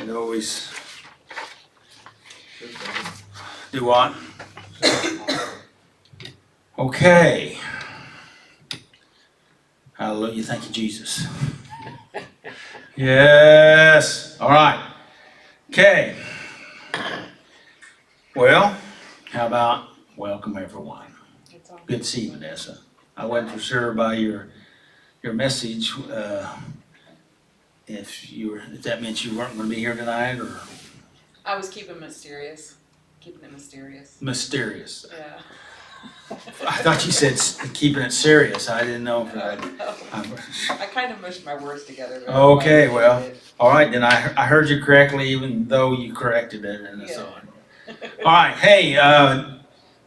It always do what? Okay. Hallelujah. Thank you, Jesus. Yes. All right. Okay. Well, how about welcome everyone? Good to see you, Vanessa. I wasn't for sure by your message if that meant you weren't going to be here tonight or I was keeping it mysterious. mysterious. Yeah. I thought you said keeping it serious. I didn't know. I kind of mushed my words together. But Okay, well, all right, then I heard you correctly, even though you corrected it, and so on. All right, hey,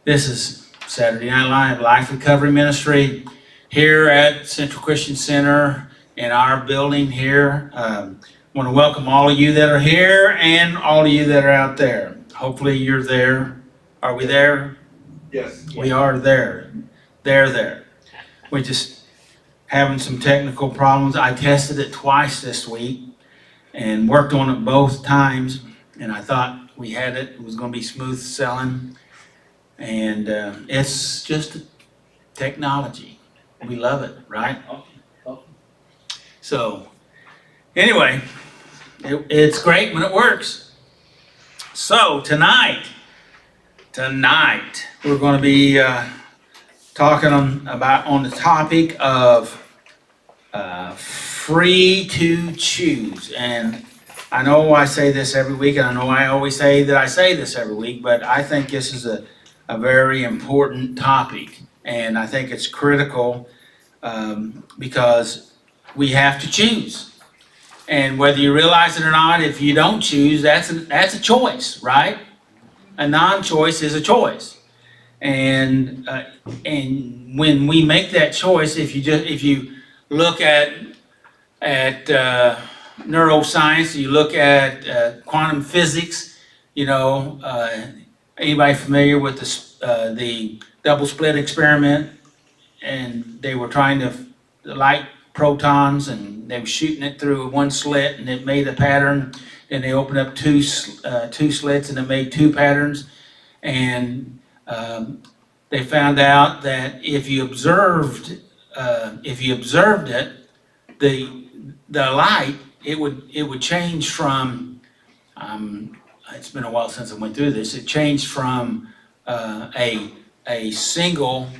this is Saturday Night Live, Life Recovery Ministry here at Central Christian Center in our building here. I want to welcome all of you that are here and all of you that are out there. Hopefully you're there. Are we there? Yes. We are there. There. We're just having some technical problems. I tested it twice this week and worked on it both times, and I thought we had it. It was going to be smooth sailing, and it's just technology. We love it, right? So, anyway, it's great when it works. So, tonight, we're going to be talking on the topic of free to choose. And I know I say this every week, and I know I always say that I say this every week, but I think this is a very important topic, and I think it's critical because we have to choose. And whether you realize it or not, if you don't choose, that's a choice, right? A non-choice is a choice, and when we make that choice, if you look at neuroscience, you look at quantum physics, anybody familiar with the double slit experiment? And they were trying to light protons, and they were shooting it through one slit, and it made a pattern. And they opened up two slits, and it made two patterns. And they found out that if you observed it, the light it would change from. It's been a while since I went through this. It changed from a single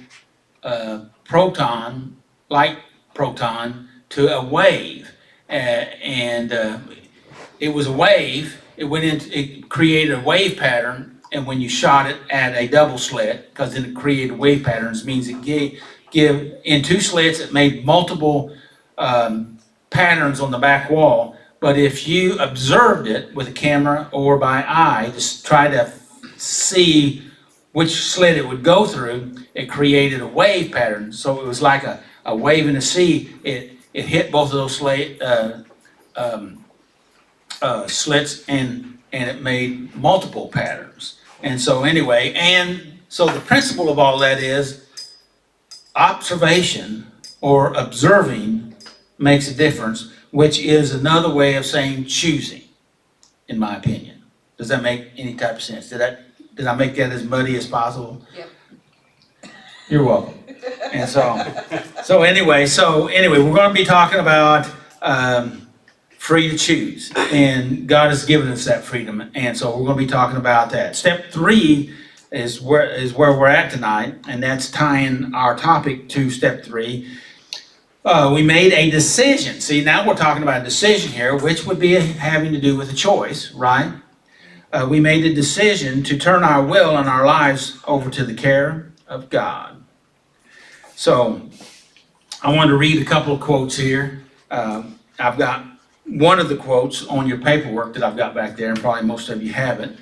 light proton, to a wave, and it was a wave. It created a wave pattern, and when you shot it at a double slit, because then it created wave patterns, means it give in two slits, it made multiple patterns on the back wall. But if you observed it with a camera or by eye, just try to see which slit it would go through, it created a wave pattern. So it was like a wave in the sea. It hit both of those slits, and it made multiple patterns. And so anyway, and so the principle of all that is observation or observing makes a difference, which is another way of saying choosing, in my opinion. Does that make any type of sense? Did I make that as muddy as possible? Yep. You're welcome. And so anyway, we're going to be talking about free to choose, and God has given us that freedom, and so we're going to be talking about that. Step 3 is where we're at tonight, and that's tying our topic to step 3. We made a decision. See, now we're talking about a decision here, which would be having to do with a choice, right? We made a decision to turn our will and our lives over to the care of God. So, I want to read a couple of quotes here. I've got one of the quotes on your paperwork that I've got back there, and probably most of you have it.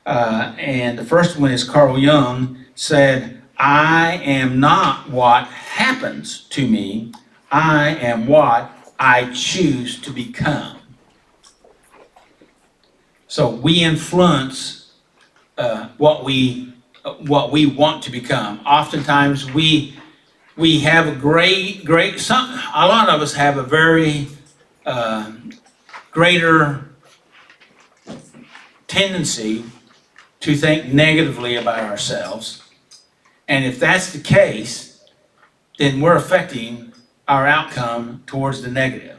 And the first one is Carl Jung said, "I am not what happens to me. I am what I choose to become." So we influence what we want to become. Oftentimes we have a a lot of us have a very greater tendency to think negatively about ourselves. And if that's the case, then we're affecting our outcome towards the negative.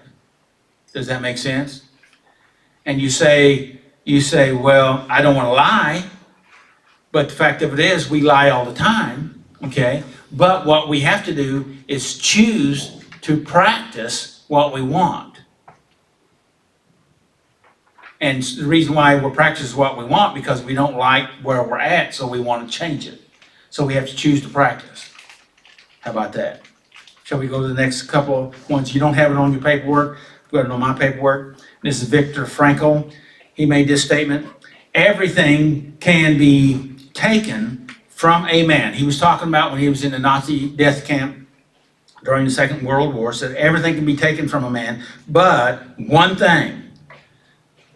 Does that make sense? And you say, well, I don't want to lie, but the fact of it is we lie all the time, okay? But what we have to do is choose to practice what we want. And the reason why we're practicing what we want, because we don't like where we're at, so we want to change it. So we have to choose to practice. How about that? Shall we go to the next couple ones? You don't have it on your paperwork. Go ahead on my paperwork. This is Viktor Frankl. He made this statement: everything can be taken from a man. He was talking about when he was in the Nazi death camp during the Second World War, said everything can be taken from a man, but one thing,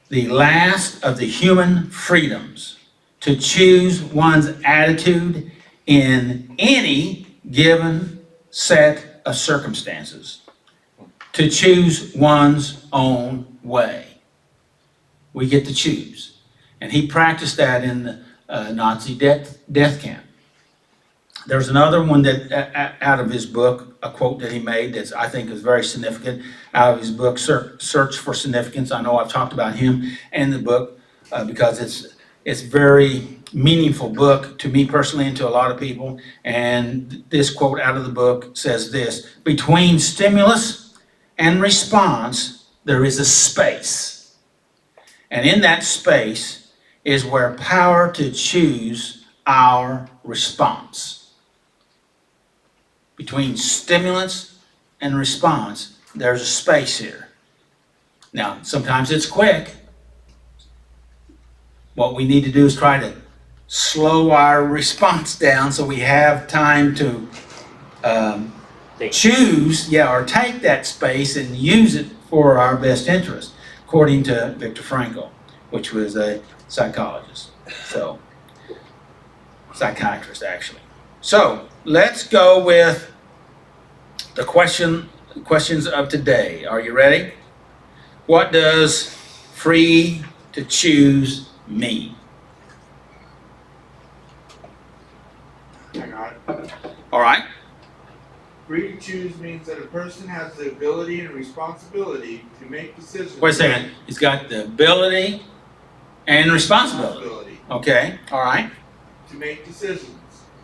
the last of the human freedoms, to choose one's attitude in any given set of circumstances, to choose one's own way. We get to choose. And he practiced that in the Nazi death camp. There's another one that out of his book, a quote that he made that I think is very significant, out of his book, Search for Significance. I know I've talked about him and the book because it's very meaningful book to me personally and to a lot of people. And this quote out of the book says this: between stimulus and response, there is a space. And in that space is where power to choose our response. Between stimulus and response, there's a space here. Now, sometimes it's quick. What we need to do is try to slow our response down so we have time to choose, or take that space and use it for our best interest, according to Viktor Frankl, which was a psychologist. So, psychiatrist, actually. So, let's go with the questions of today. Are you ready? What does free to choose mean? I got it. All right. Free to choose means that a person has the ability and responsibility to make decisions. Wait a second. He's got the ability and responsibility. Okay. All right. To make decisions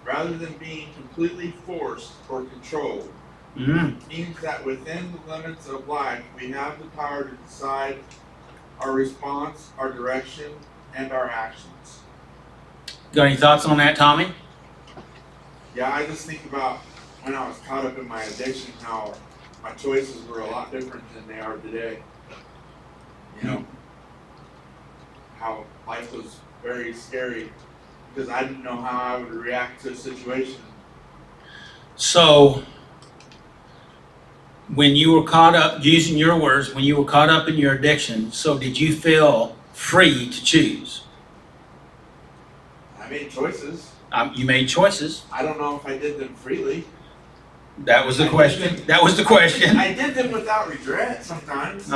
rather than being completely forced or controlled. Means that within the limits of life, we have the power to decide our response, our direction, and our actions. Got any thoughts on that, Tommy? Yeah, I just think about when I was caught up in my addiction, how my choices were a lot different than they are today. You know, how life was very scary because I didn't know how I would react to a situation. So, when you were caught up, using your words, when you were caught up in your addiction, so did you feel free to choose? I made choices. You made choices. I don't know if I did them freely. That was the question. That was the question. I did them without regret sometimes.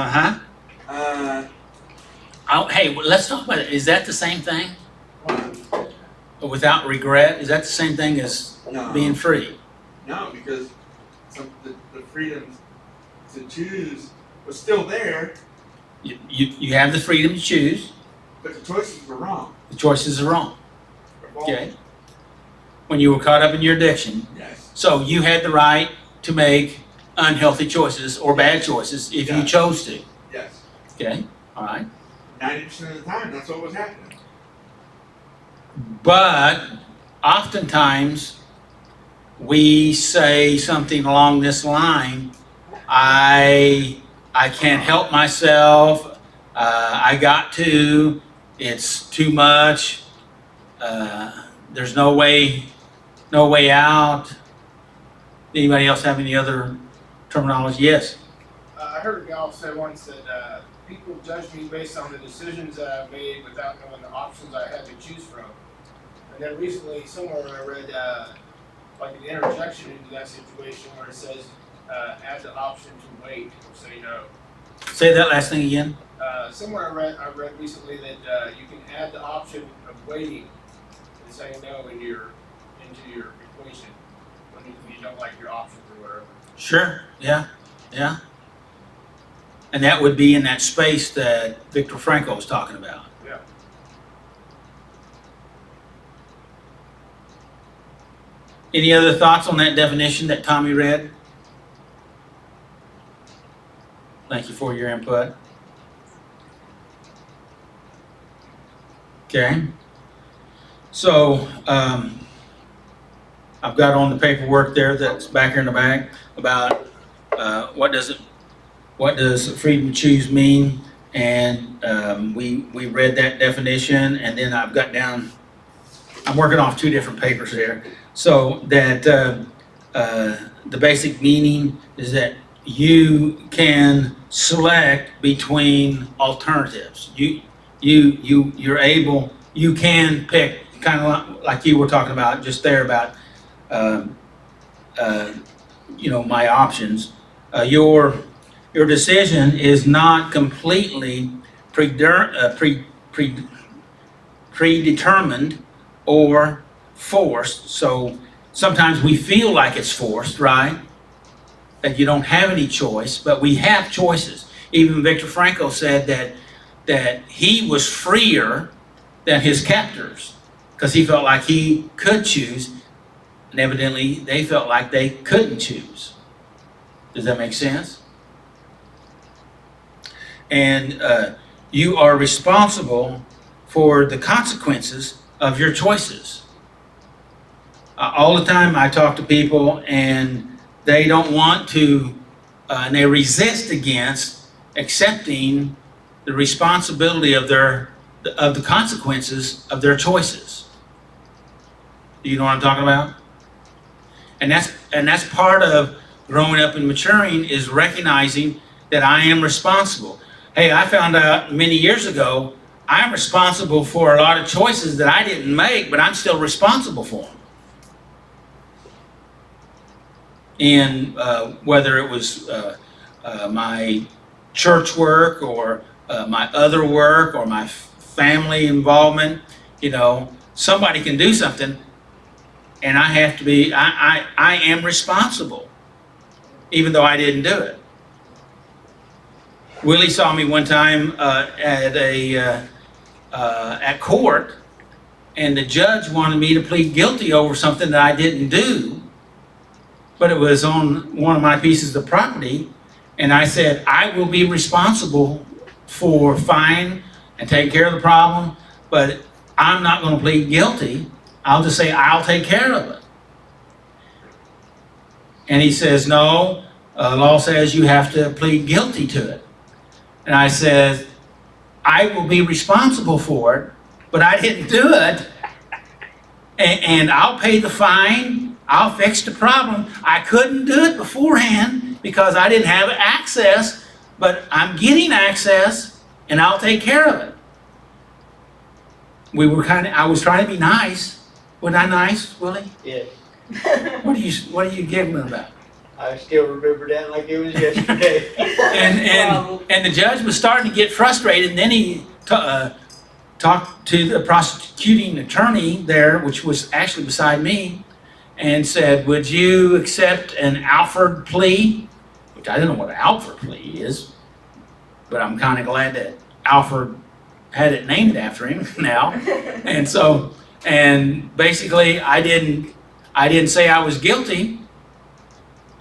Hey, let's talk about it. Is that the same thing? Without regret? Is that the same thing as being free? No, because the freedom to choose was still there. You have the freedom to choose. But the choices were wrong. The choices are wrong. Okay. When you were caught up in your addiction. Yes. So you had the right to make unhealthy choices or bad choices if you chose to. Yes. Okay. All right. 90% of the time, that's what was happening. But oftentimes we say something along this line: I can't help myself. I got to. It's too much. There's no way out. Anybody else have any other terminology? Yes. I heard a gal say once that people judge me based on the decisions that I've made without knowing the options I had to choose from. And then recently, somewhere I read like an interjection into that situation where it says, add the option to wait or say no. Say that last thing again. somewhere I read recently that you can add the option of waiting and saying no into your equation when you don't like your options or whatever. Sure, yeah, yeah. And that would be in that space that Viktor Frankl was talking about. Yeah. Any other thoughts on that definition that Tommy read? Thank you for your input. Okay. So, I've got on the paperwork there that's back here in the back about what does freedom to choose mean, and we read that definition, and then I've got down. I'm working off two different papers there, so that the basic meaning is that you can select between alternatives. You're able. You can pick, kind of like you were talking about just there about. My options. Your decision is not completely predetermined or forced. So sometimes we feel like it's forced, right? That you don't have any choice, but we have choices. Even Viktor Frankl said that he was freer than his captors because he felt like he could choose. And evidently, they felt like they couldn't choose. Does that make sense? And you are responsible for the consequences of your choices. All the time I talk to people and they don't want to, and they resist against accepting the responsibility of the consequences of their choices. Do you know what I'm talking about? And that's part of growing up and maturing, is recognizing that I am responsible. Hey, I found out many years ago, I'm responsible for a lot of choices that I didn't make, but I'm still responsible for them. And whether it was my church work or my other work or my family involvement, somebody can do something. And I have to be, I am responsible, even though I didn't do it. Willie saw me one time at court, and the judge wanted me to plead guilty over something that I didn't do, but it was on one of my pieces of property, and I said, I will be responsible for fine and taking care of the problem, but I'm not going to plead guilty. I'll just say, I'll take care of it. And he says, no, law says you have to plead guilty to it. And I said, I will be responsible for it, but I didn't do it. And I'll pay the fine. I'll fix the problem. I couldn't do it beforehand because I didn't have access, but I'm getting access and I'll take care of it. I was trying to be nice. Was I nice, Willie? Yes. What are you giggling about? I still remember that like it was yesterday. And the judge was starting to get frustrated, and then he talked to the prosecuting attorney there, which was actually beside me, and said, would you accept an Alford plea? Which I don't know what an Alford plea is, but I'm kind of glad that Alford had it named after him now. And basically I didn't say I was guilty.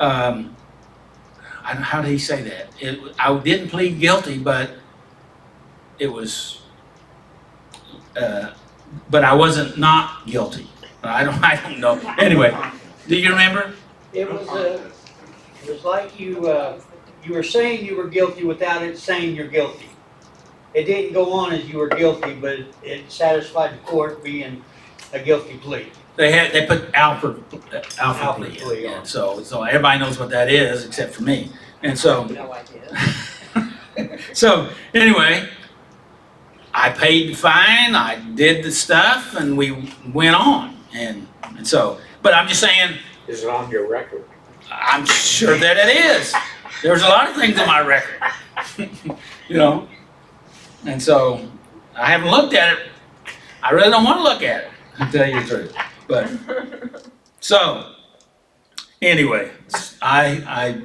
How did he say that? I didn't plead guilty, but it was, but I wasn't not guilty. I don't know. Anyway, do you remember? It was like you were saying you were guilty without it saying you're guilty. It didn't go on as you were guilty, but it satisfied the court being a guilty plea. They put Alford plea in. So everybody knows what that is except for me. And so No idea. so anyway, I paid the fine, I did the stuff, and we went on. And so, but I'm just saying, Is it on your record? I'm sure that it is. There's a lot of things on my record. And so I haven't looked at it. I really don't want to look at it, to tell you the truth. But so anyway, I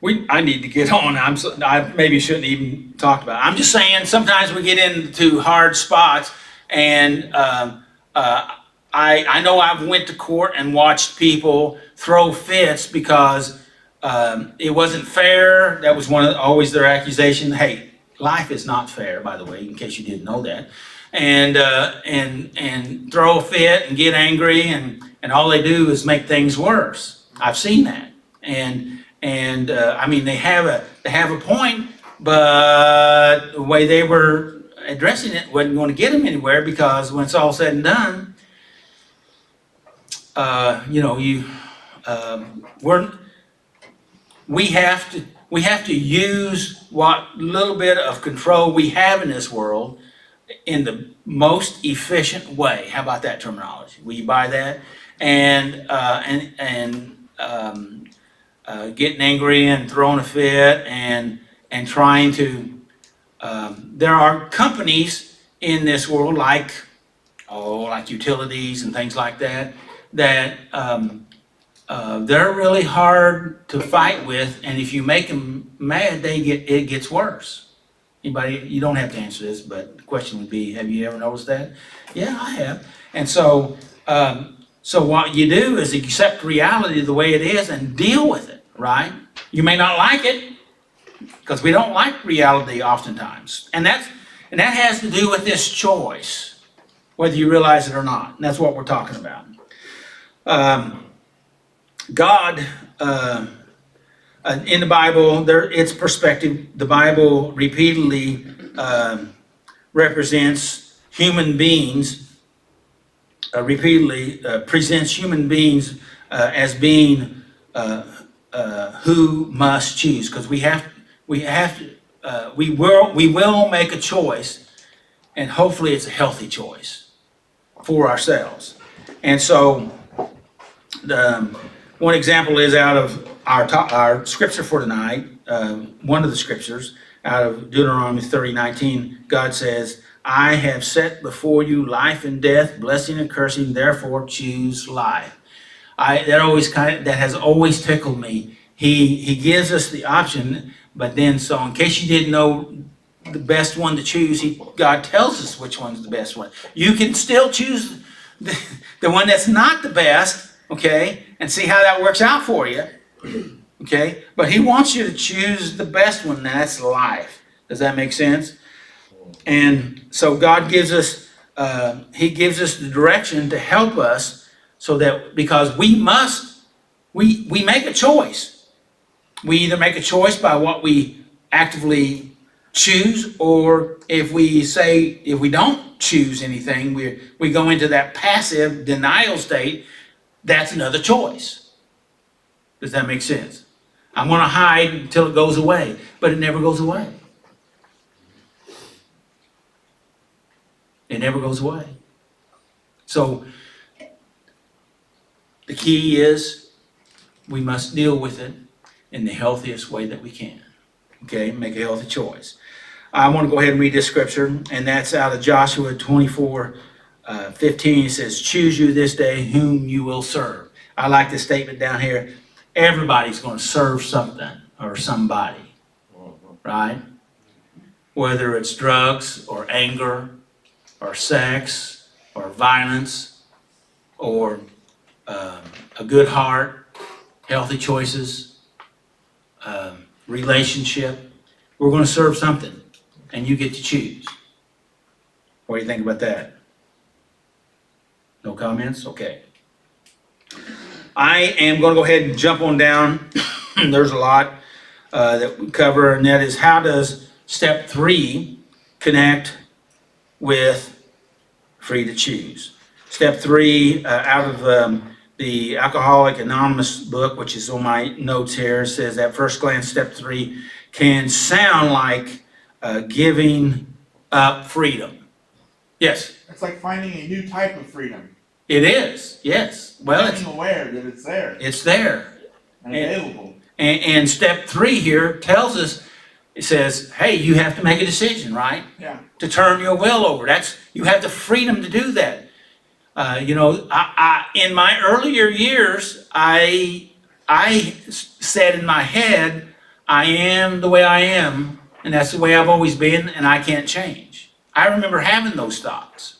need to get on. I maybe shouldn't even talk about it. I'm just saying sometimes we get into hard spots, and I know I've went to court and watched people throw fits because it wasn't fair. That was always their accusation. Hey, life is not fair, by the way, in case you didn't know that. And throw a fit and get angry, and all they do is make things worse. I've seen that, and I mean they have a point, but the way they were addressing it wasn't going to get them anywhere, because when it's all said and done, we have to use what little bit of control we have in this world in the most efficient way. How about that terminology? Will you buy that? And getting angry and throwing a fit and trying to. There are companies in this world like utilities and things like that they're really hard to fight with, and if you make them mad, it gets worse. Anybody? You don't have to answer this, but the question would be, have you ever noticed that? Yeah, I have. And so what you do is accept reality the way it is and deal with it, right? You may not like it, because we don't like reality oftentimes. And that has to do with this choice, whether you realize it or not. And that's what we're talking about. God, in the Bible, its perspective, the Bible repeatedly represents human beings, presents human beings as being who must choose, because we will make a choice, and hopefully it's a healthy choice for ourselves. And so one example is out of our scripture for tonight. One of the scriptures out of Deuteronomy 30:19, God says, "I have set before you life and death, blessing and cursing, therefore choose life." That has always tickled me. He gives us the option, but then, so in case you didn't know the best one to choose, God tells us which one's the best one. You can still choose the one that's not the best, okay, and see how that works out for you, okay? But He wants you to choose the best one, and that's life. Does that make sense? And so God gives us, He gives us the direction to help us, so that, because we make a choice. We either make a choice by what we actively choose, or if we don't choose anything, we go into that passive denial state. That's another choice. Does that make sense? I want to hide until it goes away, but it never goes away. It never goes away. So the key is we must deal with it in the healthiest way that we can. Okay, make a healthy choice. I want to go ahead and read this scripture, and that's out of Joshua 24:15. It says, "Choose you this day whom you will serve." I like this statement down here. Everybody's going to serve something or somebody, right? Whether it's drugs or anger or sex or violence or a good heart, healthy choices, relationship. We're going to serve something, and you get to choose. What do you think about that? No comments? Okay. I am going to go ahead and jump on down. There's a lot that we cover, and that is, how does step 3 connect with free to choose? Step 3 out of the Alcoholic Anonymous book, which is on my notes here, says at first glance, step 3 can sound like giving up freedom. Yes? It's like finding a new type of freedom. It is, yes. Well, being aware that it's there. It's there. And available. And step 3 here tells us it says, hey, you have to make a decision, right? Yeah. To turn your will over. You have the freedom to do that. In my earlier years, I said in my head, I am the way I am, and that's the way I've always been, and I can't change. I remember having those thoughts.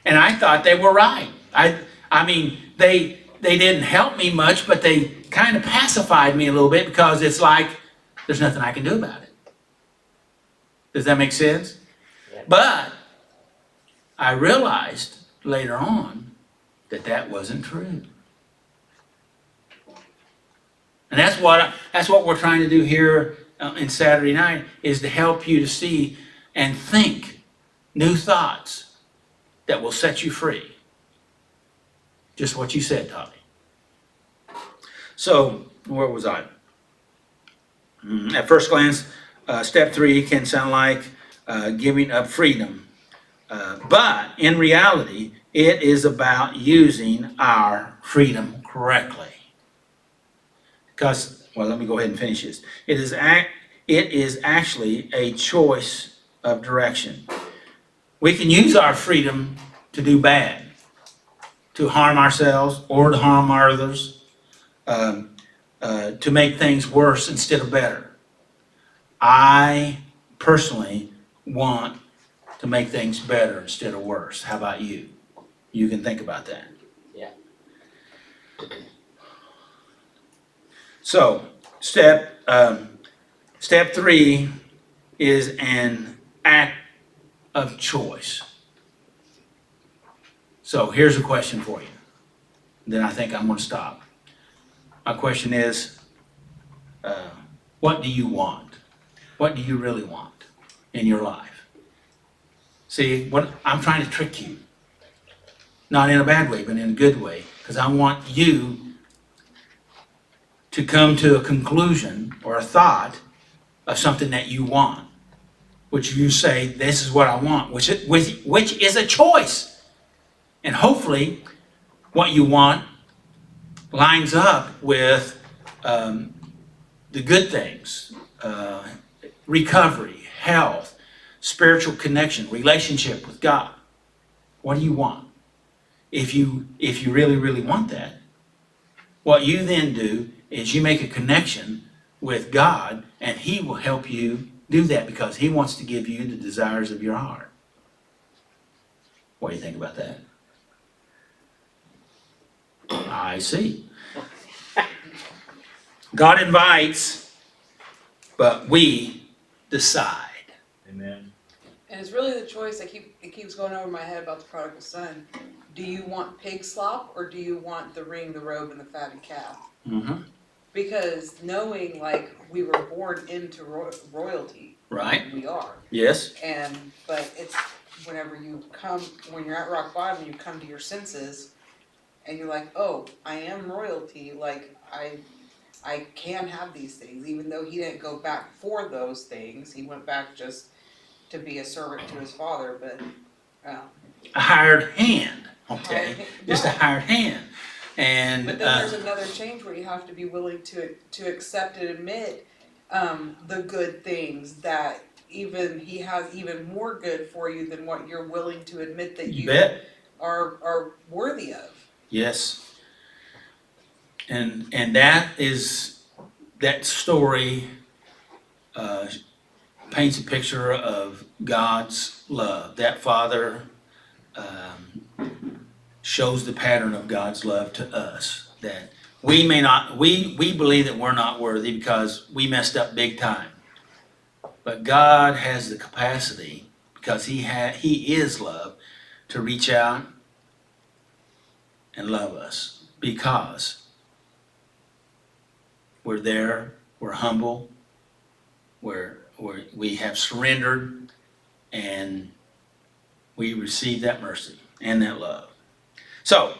And I thought they were right. I mean, they didn't help me much, but they kind of pacified me a little bit because it's like, there's nothing I can do about it. Does that make sense? Yeah. But I realized later on that that wasn't true. And that's what we're trying to do here in Saturday night, is to help you to see and think new thoughts that will set you free. Just what you said, Tommy. So, where was I? At first glance, step 3 can sound like giving up freedom. But in reality, it is about using our freedom correctly. Because, well, let me go ahead and finish this. It is actually a choice of direction. We can use our freedom to do bad, to harm ourselves or to harm others, to make things worse instead of better. I personally want to make things better instead of worse. How about you? You can think about that. Yeah. So, step 3 is an act of choice. So here's a question for you. Then I think I'm going to stop. My question is, what do you want? What do you really want in your life? See, I'm trying to trick you. Not in a bad way, but in a good way. Because I want you to come to a conclusion or a thought of something that you want. Which you say, this is what I want. Which is a choice. And hopefully, what you want lines up with the good things. Recovery, health, spiritual connection, relationship with God. What do you want? If you really, really want that, what you then do is you make a connection with God, and He will help you do that because He wants to give you the desires of your heart. What do you think about that? I see. God invites, but we decide. Amen. And it's really the choice it keeps going over my head about the prodigal son. Do you want pig slop or do you want the ring, the robe, and the fatted calf? Mm-hmm. Because knowing like we were born into royalty, Right? we are. Yes. But it's when you're at rock bottom, you come to your senses, and you're like, oh, I am royalty. Like I can have these things, even though he didn't go back for those things. He went back just to be a servant to his father, but A hired hand. Okay. Hired hand, Just a right. hired hand. And but then there's another change where you have to be willing to accept and admit the good things that even he has even more good for you than what you're willing to admit that you bet. are worthy of. Yes. And that story paints a picture of God's love. That Father shows the pattern of God's love to us. That we believe that we're not worthy because we messed up big time. But God has the capacity, because He is love, to reach out and love us because we're there, we're humble, we have surrendered, and we receive that mercy and that love. So,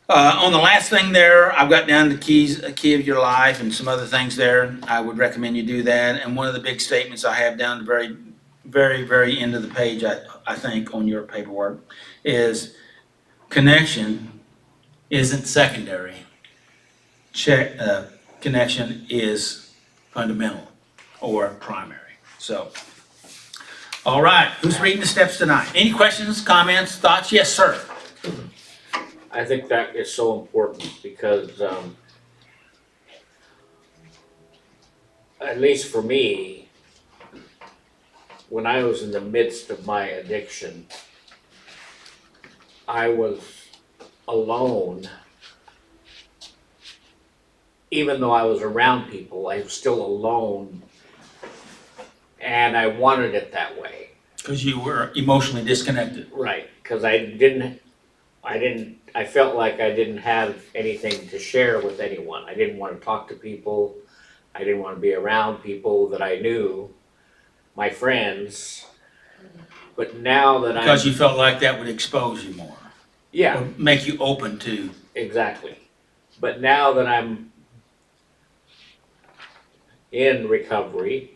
on the last thing there, I've got down the key of your life and some other things there. I would recommend you do that. And one of the big statements I have down the very, very, very end of the page, I think, on your paperwork, is connection isn't secondary. Connection is fundamental. or primary. So, all right, who's reading the steps tonight? Any questions, comments, thoughts? Yes, sir. I think that is so important because, at least for me, when I was in the midst of my addiction, I was alone. Even though I was around people, I was still alone. And I wanted it that way. Because you were emotionally disconnected. Right, because I felt like I didn't have anything to share with anyone. I didn't want to talk to people. I didn't want to be around people that I knew, my friends. But now that Because you felt like that would expose you more. yeah, Or make you open to. exactly. But now that I'm in recovery,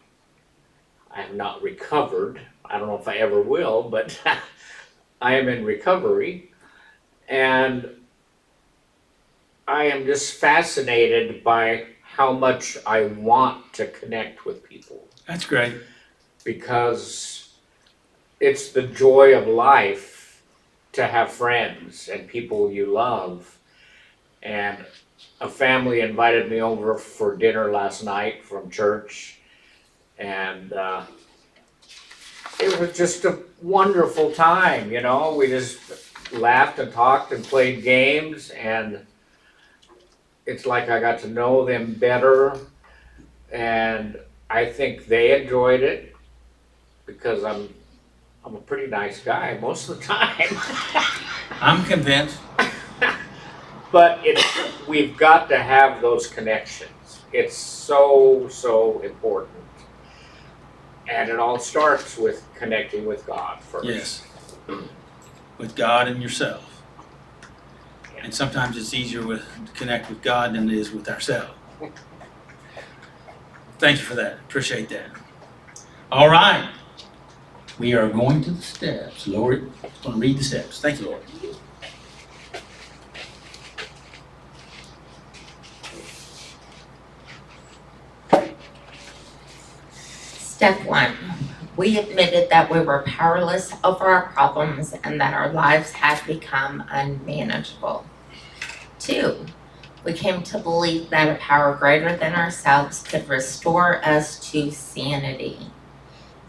I have not recovered. I don't know if I ever will, but I am in recovery. And I am just fascinated by how much I want to connect with people That's great. because it's the joy of life to have friends and people you love. And a family invited me over for dinner last night from church, and it was just a wonderful time, you know. We just laughed and talked and played games, and it's like I got to know them better, and I think they enjoyed it because I'm a pretty nice guy most of the time. I'm convinced. But we've got to have those connections. It's so important. And it all starts with connecting with God first. Yes. With God and yourself. And sometimes it's easier to connect with God than it is with ourselves. Thank you for that. Appreciate that. All right. We are going to the steps. Lori, I'm going to read the steps. Thank you, Lord. Step 1, we admitted that we were powerless over our problems and that our lives had become unmanageable. 2, we came to believe that a power greater than ourselves could restore us to sanity.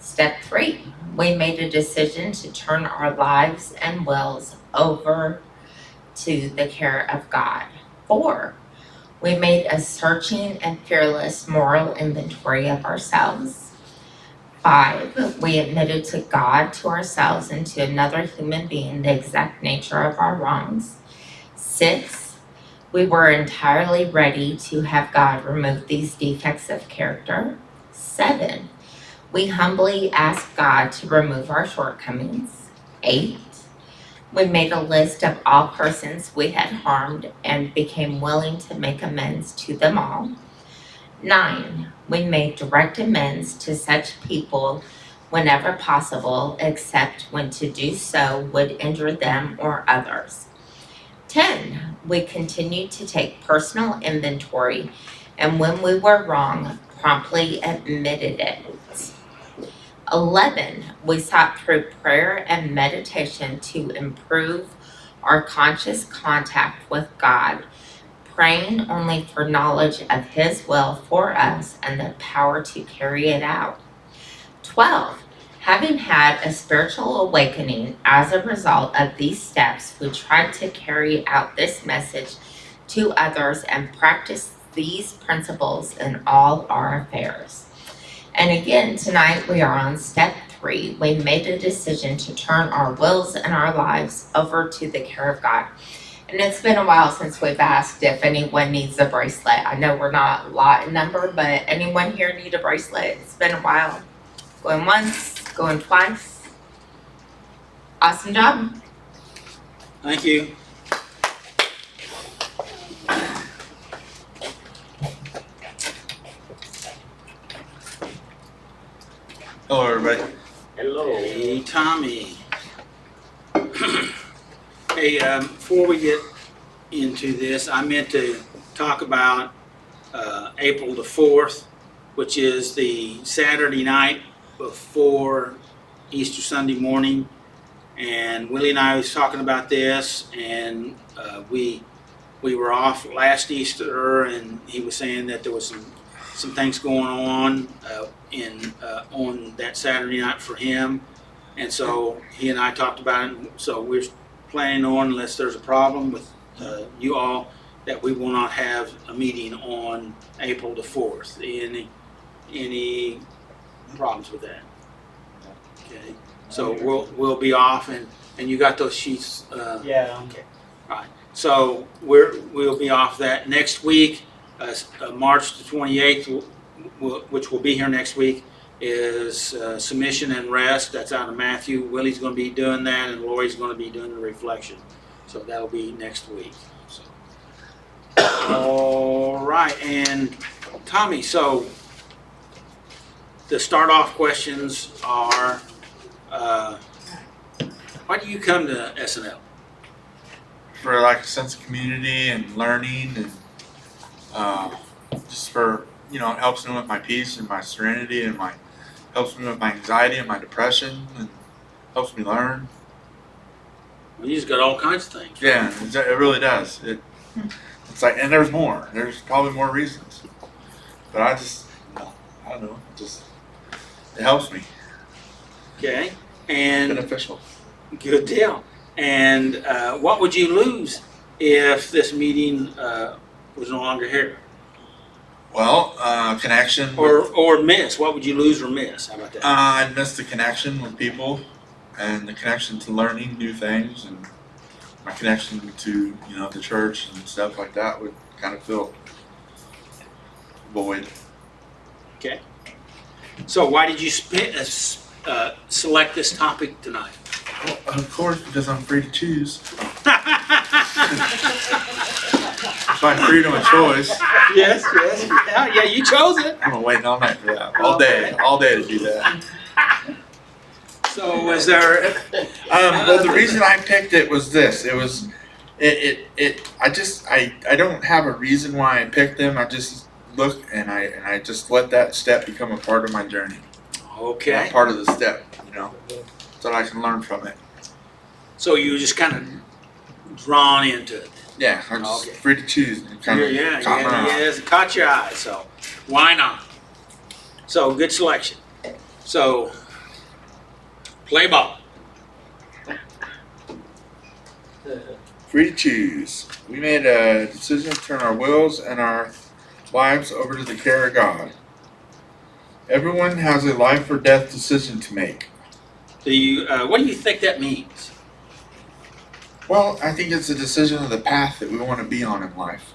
Step 3, we made a decision to turn our lives and wills over to the care of God. 4, we made a searching and fearless moral inventory of ourselves. 5, we admitted to God, to ourselves, and to another human being the exact nature of our wrongs. 6, we were entirely ready to have God remove these defects of character. 7, we humbly asked God to remove our shortcomings. 8, we made a list of all persons we had harmed and became willing to make amends to them all. 9, we made direct amends to such people whenever possible, except when to do so would injure them or others. 10, we continued to take personal inventory, and when we were wrong, promptly admitted it. 11, we sought through prayer and meditation to improve our conscious contact with God, praying only for knowledge of His will for us and the power to carry it out. 12, having had a spiritual awakening as a result of these steps, we tried to carry out this message to others and practice these principles in all our affairs. And again, tonight we are on step 3. We made a decision to turn our wills and our lives over to the care of God. And it's been a while since we've asked if anyone needs a bracelet. I know we're not a lot in number, but anyone here need a bracelet? It's been a while. Going once, going twice. Awesome job. Thank you. Hello, everybody. Hello. Hey, Tommy. Hey, before we get into this, I meant to talk about April the 4th which is the Saturday night before Easter Sunday morning. And Willie and I was talking about this, and we were off last Easter, and he was saying that there was some things going on on that Saturday night for him. And so he and I talked about it. So we're planning on, unless there's a problem with you all, that we will not have a meeting on April the 4th. Any problems with that? Okay. So we'll be off, and you got those sheets. Yeah. So we'll be off that next week. March the 28th, which will be here next week, is submission and rest. That's out of Matthew. Willie's going to be doing that, and Lori's going to be doing the reflection. So that'll be next week. So. All right, and Tommy, so the start off questions are, why do you come to SNL? For like a sense of community and learning, and just for, it helps me with my peace and my serenity, and helps me with my anxiety and my depression, and helps me learn. Well, you just got all kinds of things. Yeah, it really does. It's like, and there's more. There's probably more reasons, but I don't know. It helps me. Okay, and Beneficial. good deal. And what would you lose if this meeting was no longer here? Well, connection. Or miss? What would you lose or miss? How about that? I miss the connection with people, and the connection to learning new things, and my connection to the church and stuff like that would kind of feel void. Okay. So why did you select this topic tonight? Well, of course, because I'm free to choose. It's my freedom of choice. Yes. Yeah, you chose it. I'm waiting all night for that. All day to do that. So was there? Well, the reason I picked it was this. I don't have a reason why I picked them. I just look and I just let that step become a part of my journey. Okay. Not part of the step, so that I can learn from it. So you were just kind of drawn into it. Yeah, I'm just Okay. free to choose. And kind of It caught your eye. So why not? So good selection. So play ball. Free to choose. We made a decision to turn our wills and our lives over to the care of God. Everyone has a life or death decision to make. What do you think that means? Well, I think it's a decision of the path that we want to be on in life.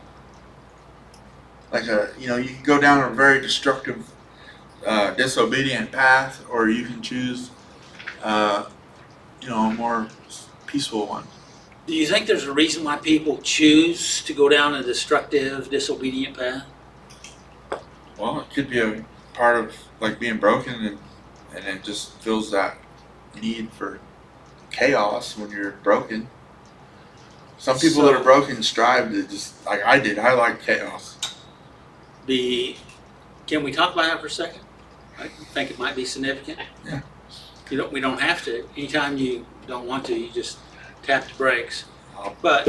Like you can go down a very destructive, disobedient path, or you can choose, a more peaceful one. Do you think there's a reason why people choose to go down a destructive, disobedient path? Well, it could be a part of like being broken, and it just feels that need for chaos when you're broken. Some people that are broken strive to just, like I did, I like chaos. Can we talk about that for a second? I think it might be significant. Yeah. We don't have to. Anytime you don't want to, you just tap the brakes. Oh. But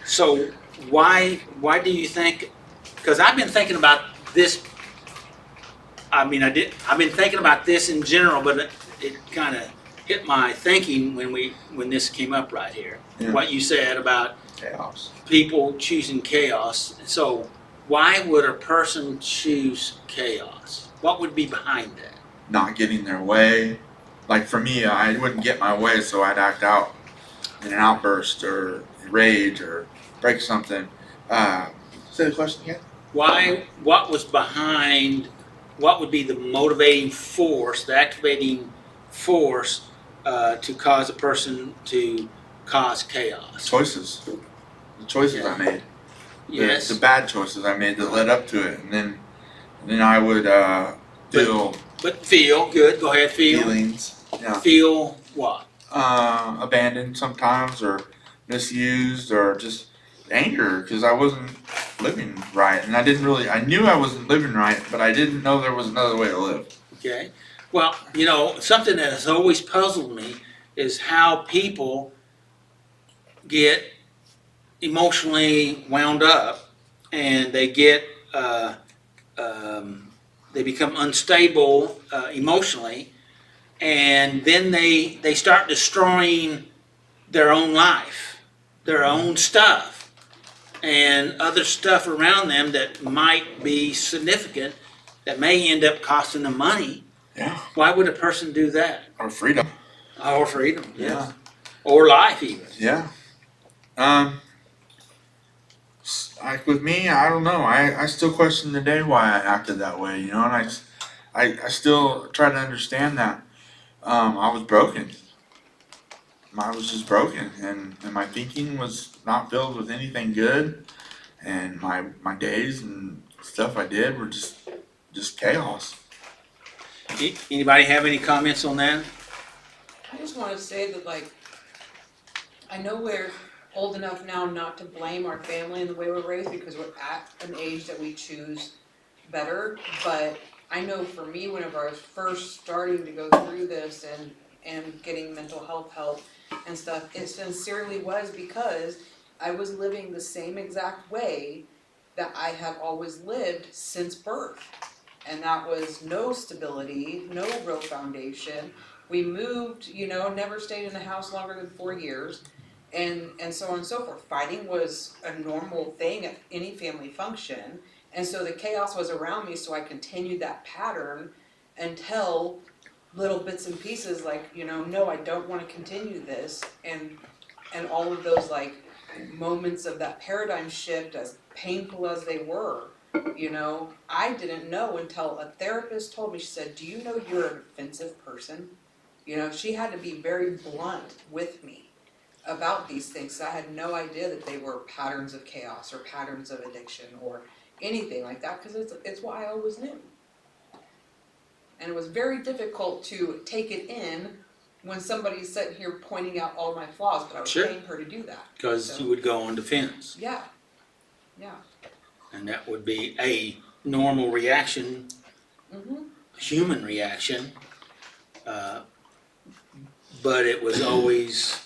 so why do you think? Because I've been thinking about this. I've been thinking about this in general, but it kind of hit my thinking when this came up right here. Yeah. What you said about Chaos. people choosing chaos. So why would a person choose chaos? What would be behind that? Not getting their way. Like for me, I wouldn't get my way, so I'd act out in an outburst or rage or break something. Say the question again. What was behind, what would be the motivating force, the activating force to cause a person to cause chaos? Choices. The choices I made. Yes. The bad choices I made that led up to it, and then I would feel But feel, good, go ahead, feel. feelings. Yeah. Feel what? Abandoned sometimes, or misused, or just anger because I wasn't living right, and I knew I wasn't living right, but I didn't know there was another way to live. Okay, well, something that has always puzzled me is how people get emotionally wound up and they get, they become unstable emotionally, and then they start destroying their own life, their own stuff, and other stuff around them that might be significant, that may end up costing them money. Yeah. Why would a person do that? Or freedom. Or freedom, yes. Or life even. Yeah. Like with me, I don't know. I still question today why I acted that way, and I still try to understand that. I was broken. I was just broken, and my thinking was not filled with anything good, and my days and stuff I did were just chaos. Anybody have any comments on that? I just wanna say that like, I know we're old enough now not to blame our family and the way we're raised because we're at an age that we choose better, but I know for me, whenever I was first starting to go through this and getting mental health help and stuff, it sincerely was because I was living the same exact way that I have always lived since birth. And that was no stability, no real foundation. We moved, never stayed in the house longer than 4 years, and so on and so forth. Fighting was a normal thing at any family function. And so the chaos was around me, so I continued that pattern until little bits and pieces like, no, I don't want to continue this. And all of those like moments of that paradigm shift, as painful as they were, I didn't know until a therapist told me. She said, do you know you're an offensive person? She had to be very blunt with me about these things. I had no idea that they were patterns of chaos or patterns of addiction or anything like that, because it's what I always knew. And it was very difficult to take it in when somebody's sitting here pointing out all my flaws, but I was Sure. paying her to do that. Because So- you would go on defense, Yeah. and that would be a normal reaction, human reaction, but it was always,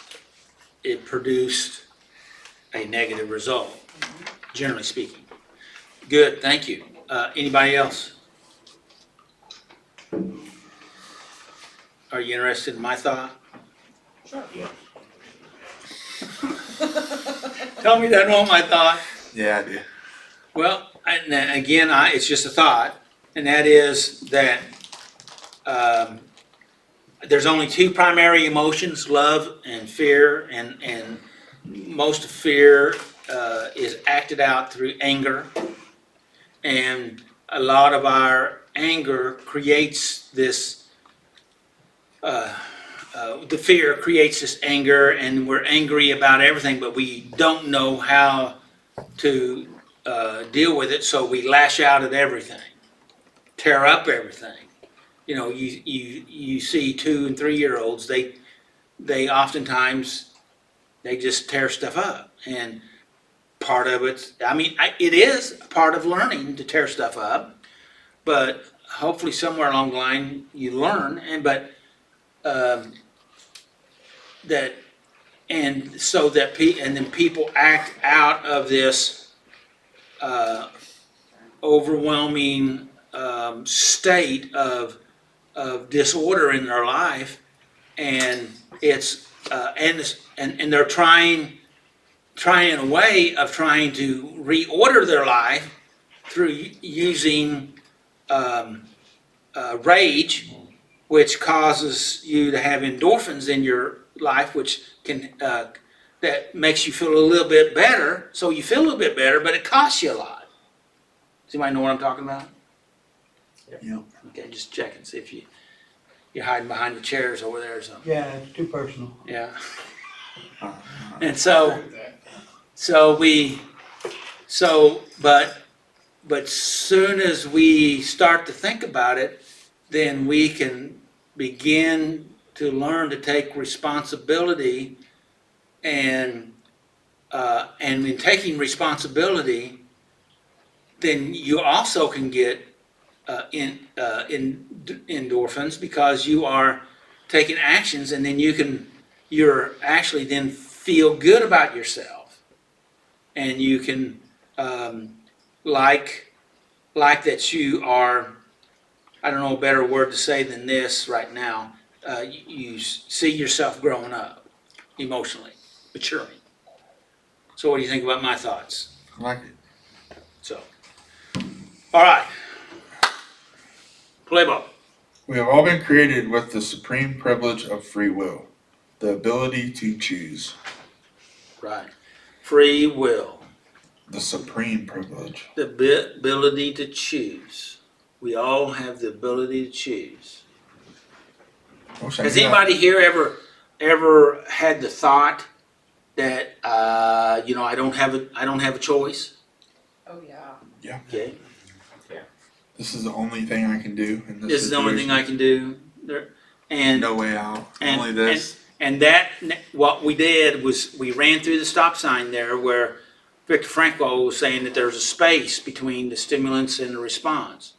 it produced a negative result, generally speaking. Good, thank you. Anybody else? Are you interested in my thought? Sure. Tell me that want my thought. Yeah, I do. Well, again, it's just a thought, and that is that there's only two primary emotions, love and fear, and most of fear is acted out through anger, and a lot of our anger creates this, the fear creates this anger, and we're angry about everything, but we don't know how to deal with it, so we lash out at everything, tear up everything. You see 2 and 3 year olds, they oftentimes, they just tear stuff up, and part of it is part of learning to tear stuff up, but hopefully somewhere along the line you learn, and then people act out of this overwhelming state of disorder in their life, and and they're trying a way of trying to reorder their life through using rage, which causes you to have endorphins in your life, which can that makes you feel a little bit better. So you feel a little bit better, but it costs you a lot. Does anybody know what I'm talking about? Yeah. Okay, just checking, see if you're hiding behind the chairs over there or something. Yeah, it's too personal. Yeah. Uh, And so but soon as we start to think about it, then we can begin to learn to take responsibility and and in taking responsibility, then you also can get endorphins because you are taking actions, and then you're actually then feel good about yourself, and you can like that you are. I don't know a better word to say than this right now. You see yourself growing up emotionally, maturing. So what do you think about my thoughts? I like it. So, all right. Play ball. We have all been created with the supreme privilege of free will, the ability to choose. Right. Free will. The supreme privilege. The ability to choose. We all have the ability to choose. Has anybody here ever had the thought that I don't have a choice? Oh, yeah. Yeah. Okay. This is the only thing I can do in This is the only thing I can do. And no way out. and- Only this. And that, what we did was we ran through the stop sign there where Viktor Frankl was saying that there's a space between the stimulants and the response.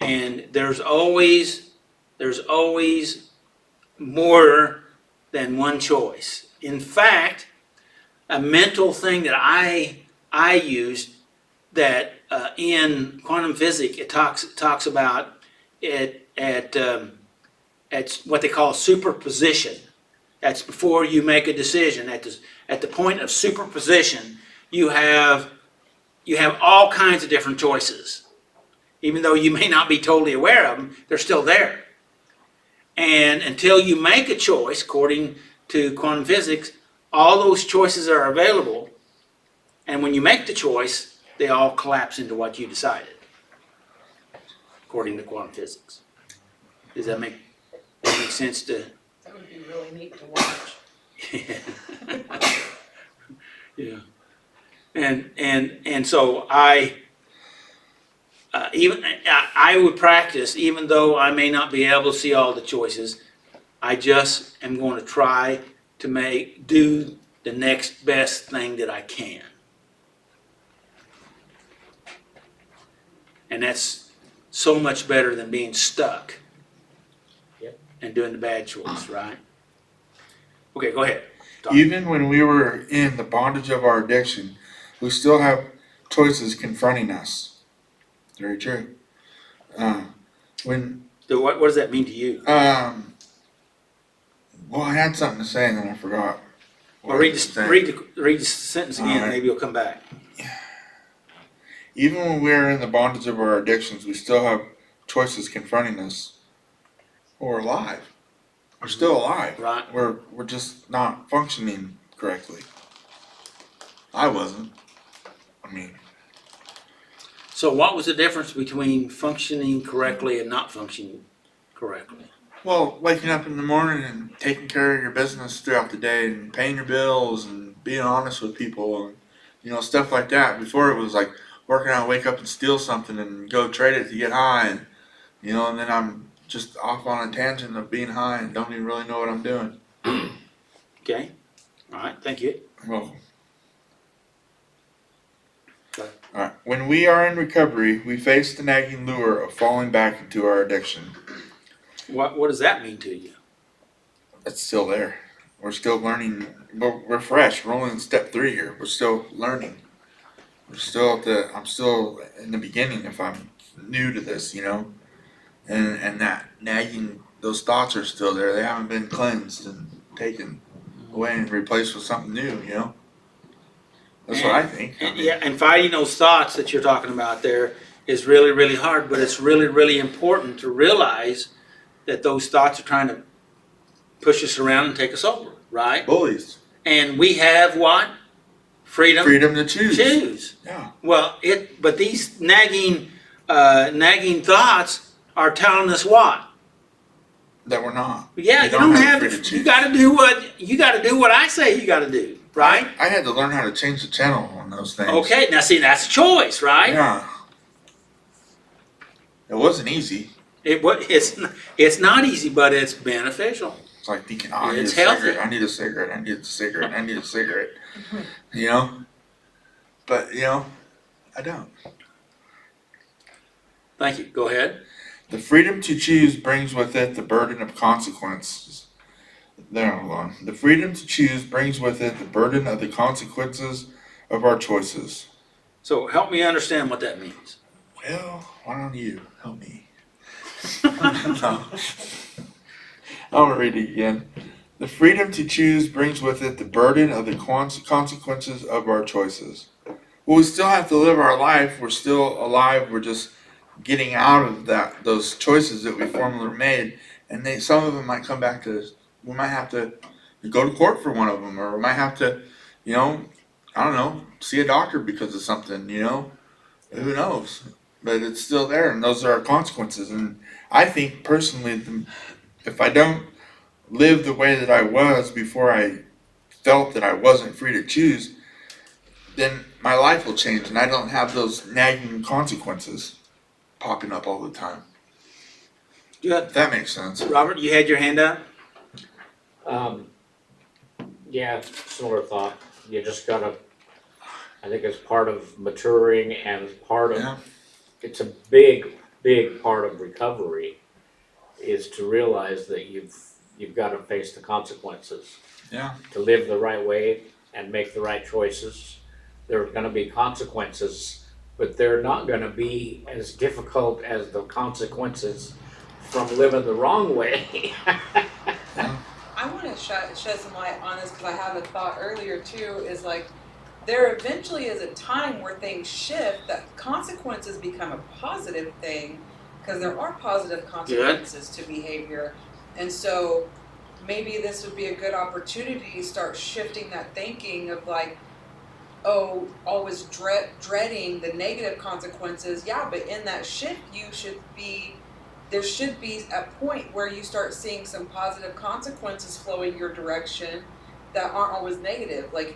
And there's always more than one choice. In fact, a mental thing that I used that in quantum physics it talks about it at what they call superposition. That's before you make a decision. At the point of superposition, you have all kinds of different choices. Even though you may not be totally aware of them, they're still there. And until you make a choice, according to quantum physics, all those choices are available. And when you make the choice, they all collapse into what you decided, according to quantum physics. Does that make sense to? That would be really neat to watch. Yeah. And so I would practice, even though I may not be able to see all the choices, I just am going to try to do the next best thing that I can. And that's so much better than being stuck. Yep. And doing the bad choice, right? Okay, go ahead. Talk. Even when we were in the bondage of our addiction, we still have choices confronting us. Very true. So what does that mean to you? Well, I had something to say and then I forgot. Well, read the sentence again, Alright. maybe you'll come back. Even when we are in the bondage of our addictions, we still have choices confronting us. We're alive. We're still alive. Right. We're just not functioning correctly. I wasn't. I mean, So what was the difference between functioning correctly and not functioning correctly? well, waking up in the morning and taking care of your business throughout the day and paying your bills and being honest with people and stuff like that. Before it was like working out, wake up and steal something and go trade it to get high and and then I'm just off on a tangent of being high and don't even really know what I'm doing. Okay? All right, thank you. Well, Okay. alright. When we are in recovery, we face the nagging lure of falling back into our addiction. What does that mean to you? It's still there. We're still learning. We're fresh. We're only in step 3 here. We're still learning. I'm still in the beginning if I'm new to this, and that nagging, those thoughts are still there. They haven't been cleansed and taken away and replaced with something new, That's what I think. And fighting those thoughts that you're talking about there is really, really hard, but it's really, really important to realize that those thoughts are trying to push us around and take us over, right? Bullies. And we have what? Freedom Freedom to choose. choose. Yeah. Well, but these nagging thoughts are telling us what? That we're not. Yeah, you don't have to. You got to do what I say you got to do, right? I had to learn how to change the channel on those things. Okay, now see, that's a choice, right? Yeah. It wasn't easy. It's not easy, but it's beneficial. It's like thinking, I need a It's healthy. cigarette, I need a cigarette, I need a cigarette, I need a cigarette. You know? But, you know, I don't. Thank you. Go ahead. The freedom to choose brings with it the burden of consequences. There, hold on. The freedom to choose brings with it the burden of the consequences of our choices. So help me understand what that means. Well, why don't you help me? No. I'm gonna read it again. The freedom to choose brings with it the burden of the consequences of our choices. Well, we still have to live our life. We're still alive. We're just getting out of those choices that we formerly made, and some of them might come back to us. We might have to go to court for one of them, or we might have to, you know, I don't know, see a doctor because of something. You know, who knows? But it's still there, and those are our consequences. And I think personally, if I don't live the way that I was before I felt that I wasn't free to choose, then my life will change, and I don't have those nagging consequences popping up all the time. Good. If that makes sense. Robert, you had your hand up? Yeah, similar thought. You just gotta, I think it's part of maturing and part of, Yeah. it's a big, big part of recovery is to realize that you've gotta face the consequences. Yeah. To live the right way and make the right choices. There are gonna be consequences, but they're not gonna be as difficult as the consequences from living the wrong way. I want to shed some light on this because I had a thought earlier too, is like, there eventually is a time where things shift, that consequences become a positive thing, because there are positive consequences to behavior. And so maybe this would be a good opportunity to start shifting that thinking of like, oh, always dreading the negative consequences. Yeah, but in that shift, there should be a point where you start seeing some positive consequences flowing your direction that aren't always negative. Like,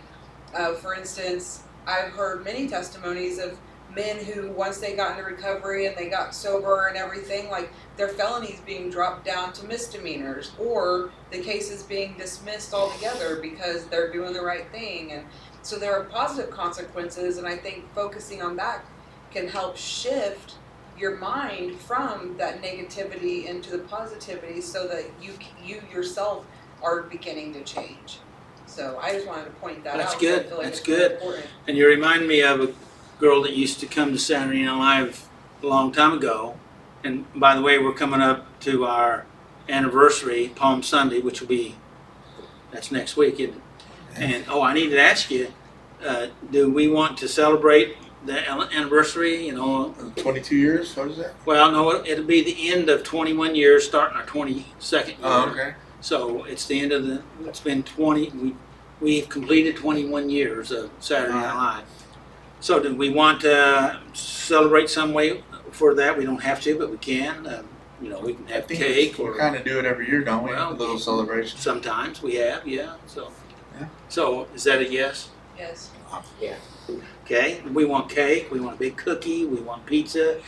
for instance, I've heard many testimonies of men who, once they got into recovery and they got sober and everything, like their felonies being dropped down to misdemeanors, or the cases being dismissed altogether because they're doing the right thing. And so there are positive consequences, and I think focusing on that can help shift your mind from that negativity into the positivity, so that you yourself are beginning to change. So I just wanted to point that That's out. good. 'Cause I feel like That's it's really good. important. And you remind me of a girl that used to come to Saturday Night Live a long time ago. And by the way, we're coming up to our anniversary, Palm Sunday, which will be, that's next week, isn't it? And, oh, I need to ask you, do we want to celebrate the anniversary, 22 years? What is that? Well, no, it'll be the end of 21 years, starting our 22nd year. Oh, okay. So it's the end of it's been 20, we've completed 21 years of Saturday Night Live. So do we want to celebrate some way for that? We don't have to, but we can. We can have cake We or kind of do it every year, don't we? Well, a little celebration. sometimes we have, yeah. So, Yeah. So is that a yes? Yes. Okay, we want cake, we want a big cookie, we want pizza,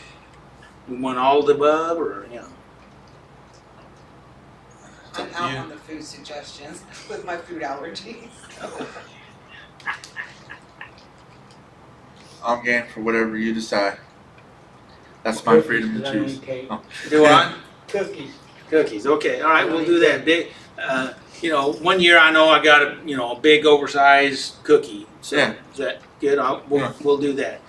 we want all of the above, or, It's I'm up to out you. on the food suggestions with my food allergies. I'm game for whatever you decide. That's my freedom to Cookies, 'cause I don't choose. eat cake. Oh. Do I? Cookies. Cookies, okay, all right, we'll do that. Big, 1 year I know I got a big oversized cookie. So Yeah. is that good? Yeah. We'll do that.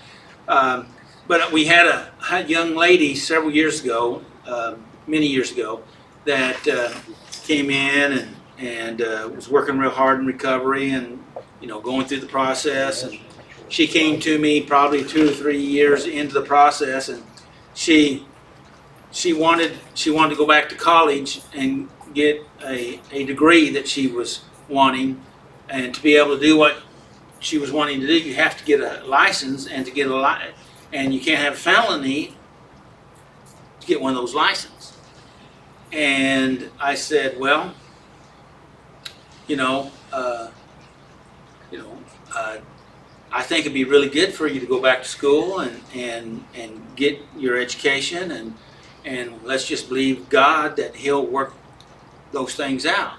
But we had a young lady several years ago, many years ago, that came in and was working real hard in recovery and going through the process. And she came to me probably 2 or 3 years into the process, and she wanted to go back to college and get a degree that she was wanting. And to be able to do what she was wanting to do, you have to get a license, and to get and you can't have a felony to get one of those licenses. And I said, well, I think it'd be really good for you to go back to school and get your education, and let's just believe God that He'll work those things out.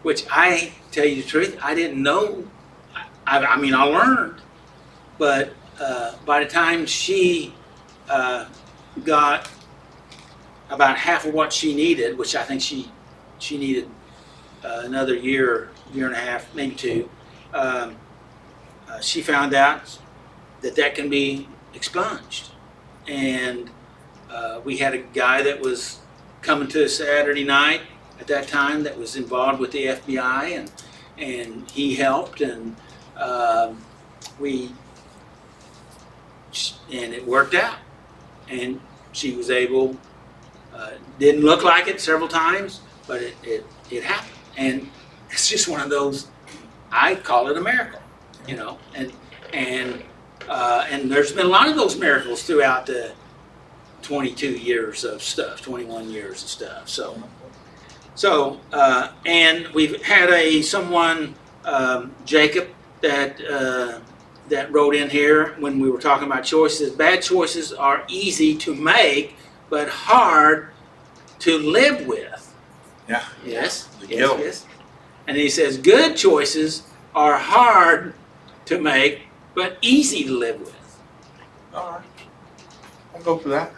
Which, I tell you the truth, I didn't know I mean, I learned, but by the time she got about half of what she needed, which I think she needed another year, year and a half, maybe two, she found out that can be expunged. And we had a guy that was coming to a Saturday night at that time that was involved with the FBI, and he helped, and it worked out, and she was able. Didn't look like it several times, but it happened, and it's just one of those. I call it a miracle, you know, and there's been a lot of those miracles throughout the 22 years of stuff, 21 years of stuff. So and we've had someone, Jacob, that wrote in here when we were talking about choices. Bad choices are easy to make, but hard to live with. Yeah. Yes. The Yes. guilt. Yes. And he says good choices are hard to make, but easy to live with. All right. I'll go for that.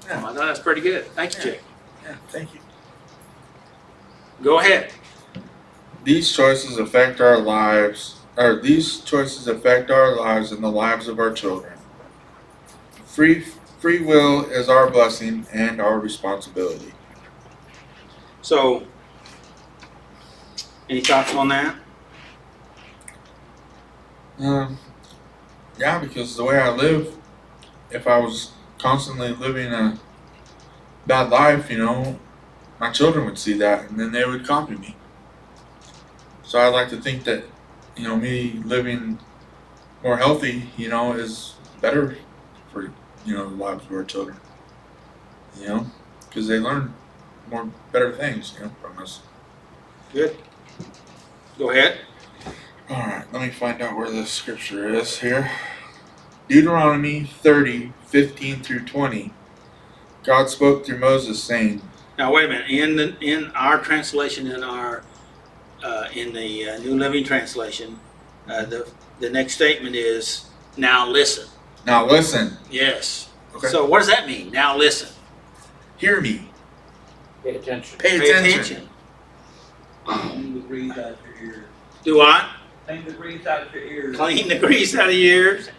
I thought that's pretty good. Thank you, Jake. Yeah, thank you. Go ahead. These choices affect our lives, and the lives of our children. Free will is our blessing and our responsibility. So, any thoughts on that? Yeah, because the way I live, if I was constantly living a bad life, my children would see that and then they would copy me. So I like to think that, me living more healthy, is better for, the lives of our children. Because they learn better things, from us. Good. Go ahead. All right, let me find out where the scripture is here. Deuteronomy 30:15-20. God spoke through Moses, saying. Now wait a minute. In our translation, in the New Living Translation, the next statement is now listen. Now listen. Yes. Okay. So what does that mean? Now listen. Hear me. Pay attention. Pay attention. Clean the grease out of your ears. Do what? Clean the grease out of your ears. Clean the grease out of your ears.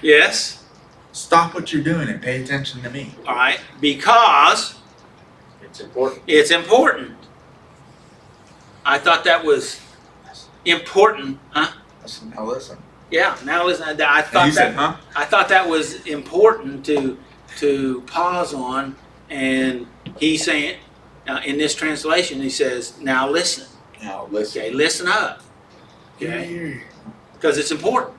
Yes. Stop what you're doing and pay attention to me. All right. Because It's important. it's important. I thought that was important, huh? Now listen. Yeah. Now listen. I And thought he said, that. huh? I thought that was important to pause on, and he's saying in this translation he says, "Now listen." Now listen. Okay, listen up. Hear Okay, you. because it's important.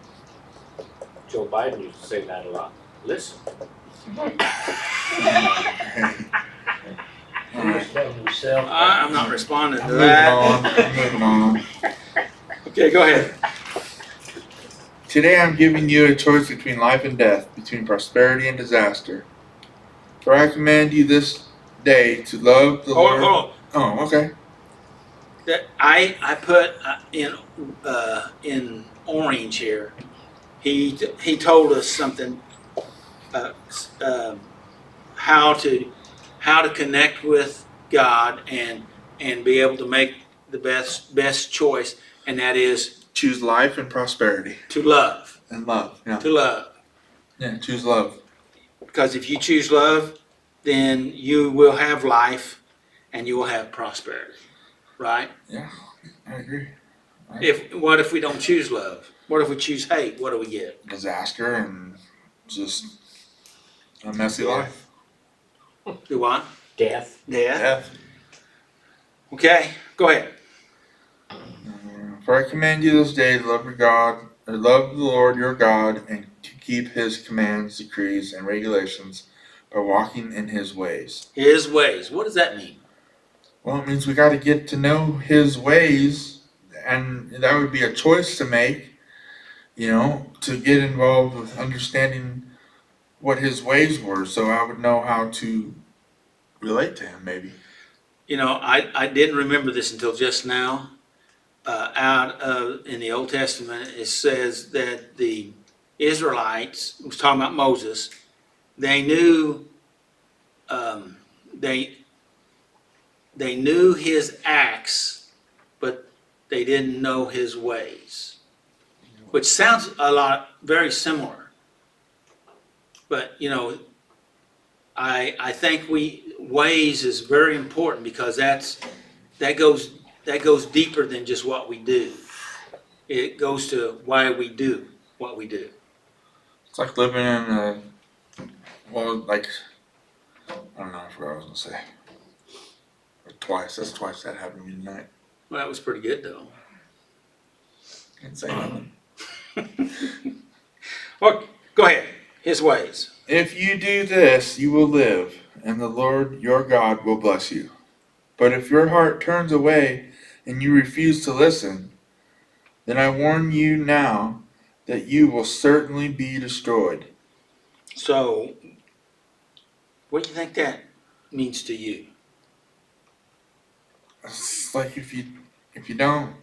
Joe Biden used to say that a lot. Listen. All right. I'm not responding to I'm moving that. on. I'm moving on. Okay, go ahead. Today I'm giving you a choice between life and death, between prosperity and disaster. For I command you this day to love the Hold Lord. on. Oh, okay. That I put in orange here. He told us something. How to connect with God and be able to make the best choice, and that is Choose life and prosperity to love. and love. Yeah. To love. Yeah. Choose love. Because if you choose love, then you will have life and you will have prosperity. Right? Yeah. I agree. What if we don't choose love? What if we choose hate? What do we get? Disaster and just a messy life. Do what? Death. Death. Okay, go ahead. For I command you this day to love your God, or love the Lord your God, and to keep His commands, decrees, and regulations by walking in His ways. His ways. What does that mean? Well, it means we got to get to know His ways, and that would be a choice to make. To get involved with understanding what His ways were, so I would know how to relate to Him. Maybe. I didn't remember this until just now, out of, in the Old Testament, it says that the Israelites, it was talking about Moses, they knew, they knew his acts, but they didn't know his ways, which sounds a lot, very similar. But, you know, I think ways is very important because that goes deeper than just what we do. It goes to why we do what we do. It's like living in a, well, like, I don't know, I forgot what I was gonna say. That's twice that happened to me tonight. Well, that was pretty good though. Can't say nothing. Well, go ahead. His ways. If you do this, you will live, and the Lord your God will bless you. But if your heart turns away and you refuse to listen, then I warn you now that you will certainly be destroyed. So, what do you think that means to you? It's like if you don't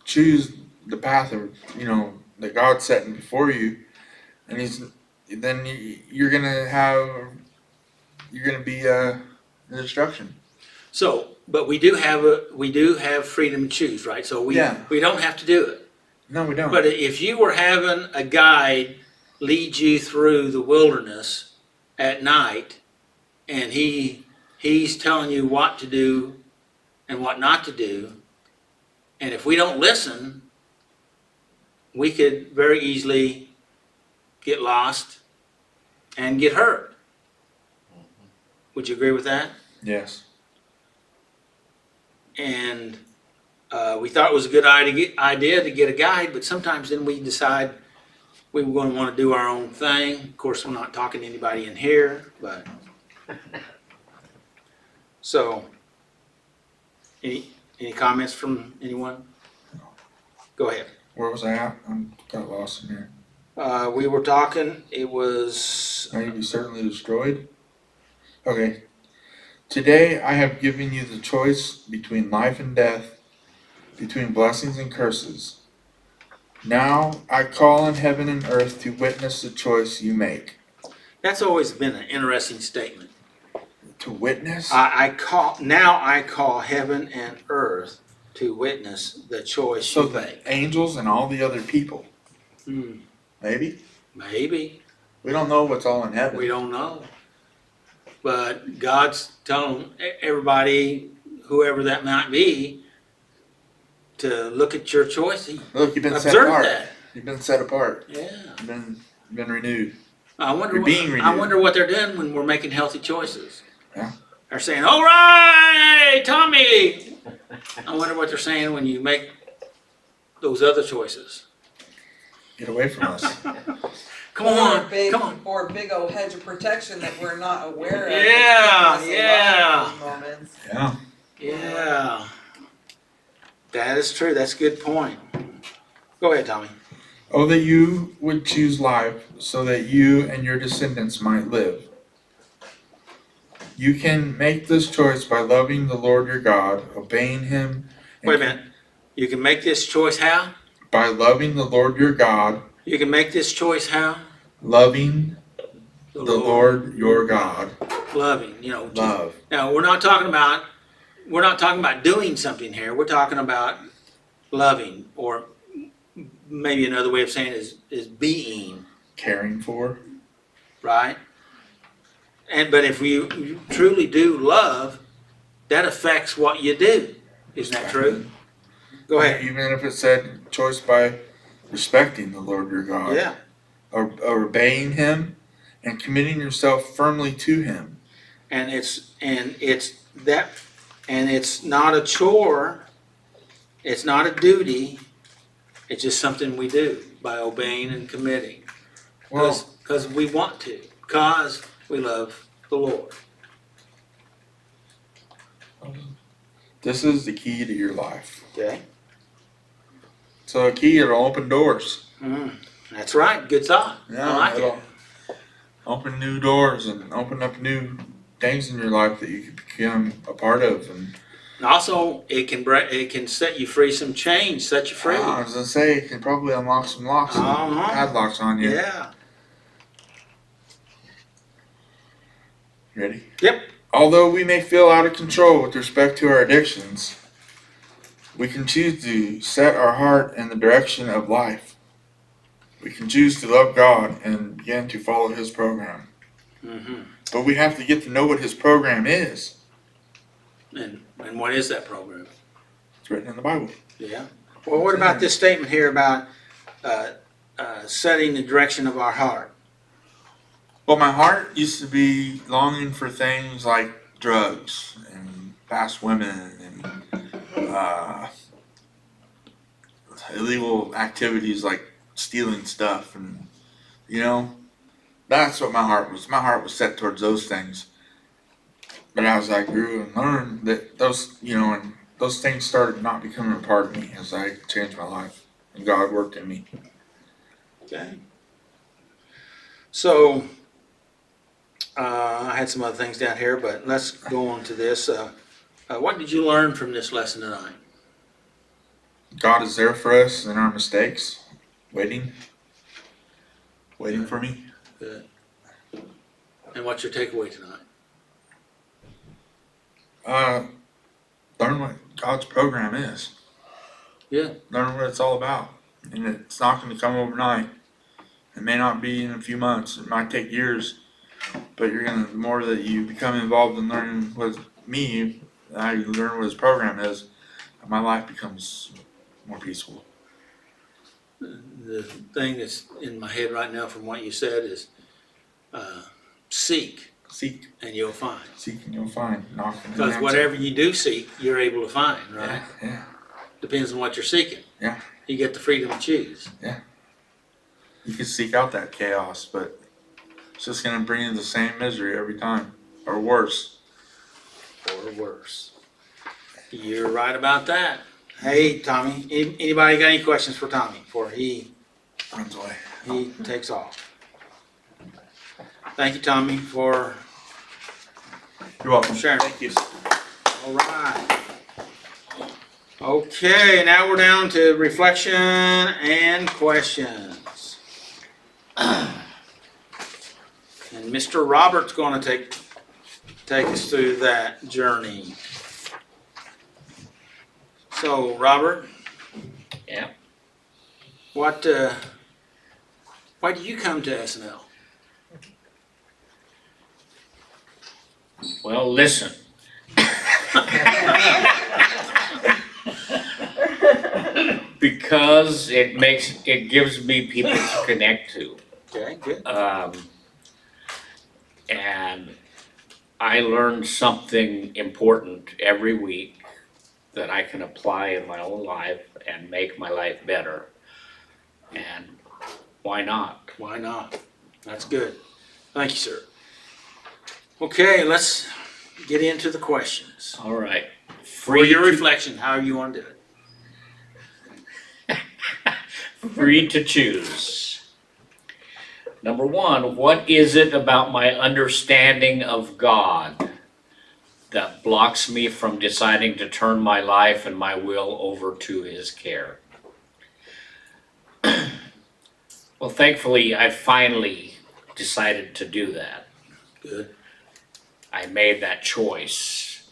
choose the path of, you know, that God's setting before you, and then you're gonna be in destruction. So, but we do have freedom to choose, right? So we don't have to do it. No, we don't. But if you were having a guide lead you through the wilderness at night, and he's telling you what to do and what not to do, and if we don't listen, we could very easily get lost and get hurt. Would you agree with that? Yes. And we thought it was a good idea to get a guide, but sometimes then we decide we were going to want to do our own thing. Of course, we're not talking to anybody in here, but so any comments from anyone? Go ahead. Where was I at? I got lost in here. We were talking. It was Are you certainly destroyed? Okay. Today I have given you the choice between life and death, between blessings and curses. Now I call on heaven and earth to witness the choice you make. that's always been an interesting statement. To witness? I call heaven and earth to witness the choice So you the make. angels and all the other people. Maybe? Maybe. We don't know what's all in heaven. We don't know. But God's telling everybody, whoever that might be, to look at your choice. Look, you've been set Observe apart. that. You've been set apart. Yeah. You've been renewed. I wonder. You're being renewed. I wonder what they're doing when we're making healthy choices. Yeah. They're saying, "All right, Tommy." I wonder what they're saying when you make those other choices. Get away from us. Come on, come on. Or a big old hedge of protection that we're not aware of. Yeah, It's keeping us yeah. alive in those moments. Yeah. Yeah, that is true. That's a good point. Go ahead, Tommy. Oh, that you would choose life so that you and your descendants might live. You can make this choice by loving the Lord your God, obeying him. Wait a minute. You can make this choice how? By loving the Lord your God, You can make this choice how? loving the Lord your God. Loving, Love. Now, we're not talking about doing something here. We're talking about loving, or maybe another way of saying it is being, Caring for. right? But if you truly do love, that affects what you do. Isn't that true? Go ahead. Even if it said choice by respecting the Lord your God. Yeah. Or obeying him and committing yourself firmly to him. And it's not a chore. It's not a duty. It's just something we do by obeying and committing. Well, Because we want to. Because we love the Lord. this is the key to your life. Okay. So a key, it'll open doors. That's right. Good thought. Yeah, I like it. it'll open new doors and open up new things in your life that you can become a part of. And And also, it can set you free some chains, set you free. I was gonna say, it can probably unlock some locks and Uh-huh. padlocks on you. Yeah. Ready? Yep. Although we may feel out of control with respect to our addictions, we can choose to set our heart in the direction of life. We can choose to love God and begin to follow His program. Mm-hmm. But we have to get to know what His program is. And what is that program? It's written in the Bible. Yeah. Well, what about this statement here about setting the direction of our heart? Well, my heart used to be longing for things like drugs and fast women and illegal activities like stealing stuff, and that's what my heart was. My heart was set towards those things. But as I grew and learned that and those things started not becoming a part of me as I changed my life and God worked in me. Okay. So, I had some other things down here, but let's go on to this. What did you learn from this lesson tonight? God is there for us in our mistakes, waiting for me. Good. And what's your takeaway tonight? Learn what God's program is. Yeah. Learn what it's all about. And it's not going to come overnight. It may not be in a few months. It might take years. But the more that you become involved in learning with me, how you learn what His program is, my life becomes more peaceful. The thing that's in my head right now from what you said is seek Seek, and you'll find. seek, and you'll find. Knock, and Because answer. whatever you do seek, you're able to find, right? Yeah. Depends on what you're seeking. Yeah. You get the freedom to choose. You can seek out that chaos, but it's just going to bring you the same misery every time, or worse. Or worse. You're right about that. Hey, Tommy, anybody got any questions for Tommy before he Runs away. takes off? Thank you, Tommy, for You're welcome. sharing. Thank you. All right. Okay, now we're down to reflection and questions. And Mr. Robert's going to take us through that journey. So, Robert. Yeah. Why do you come to SNL? Well, listen. Because it gives me people to connect to. Okay, good. And I learn something important every week that I can apply in my own life and make my life better. And why not? Why not? That's good. Thank you, sir. Okay, let's get into the questions. All right. For your reflection, however you want to do it. Free to choose. Number one, what is it about my understanding of God that blocks me from deciding to turn my life and my will over to His care? Well, thankfully, I finally decided to do that. Good. I made that choice.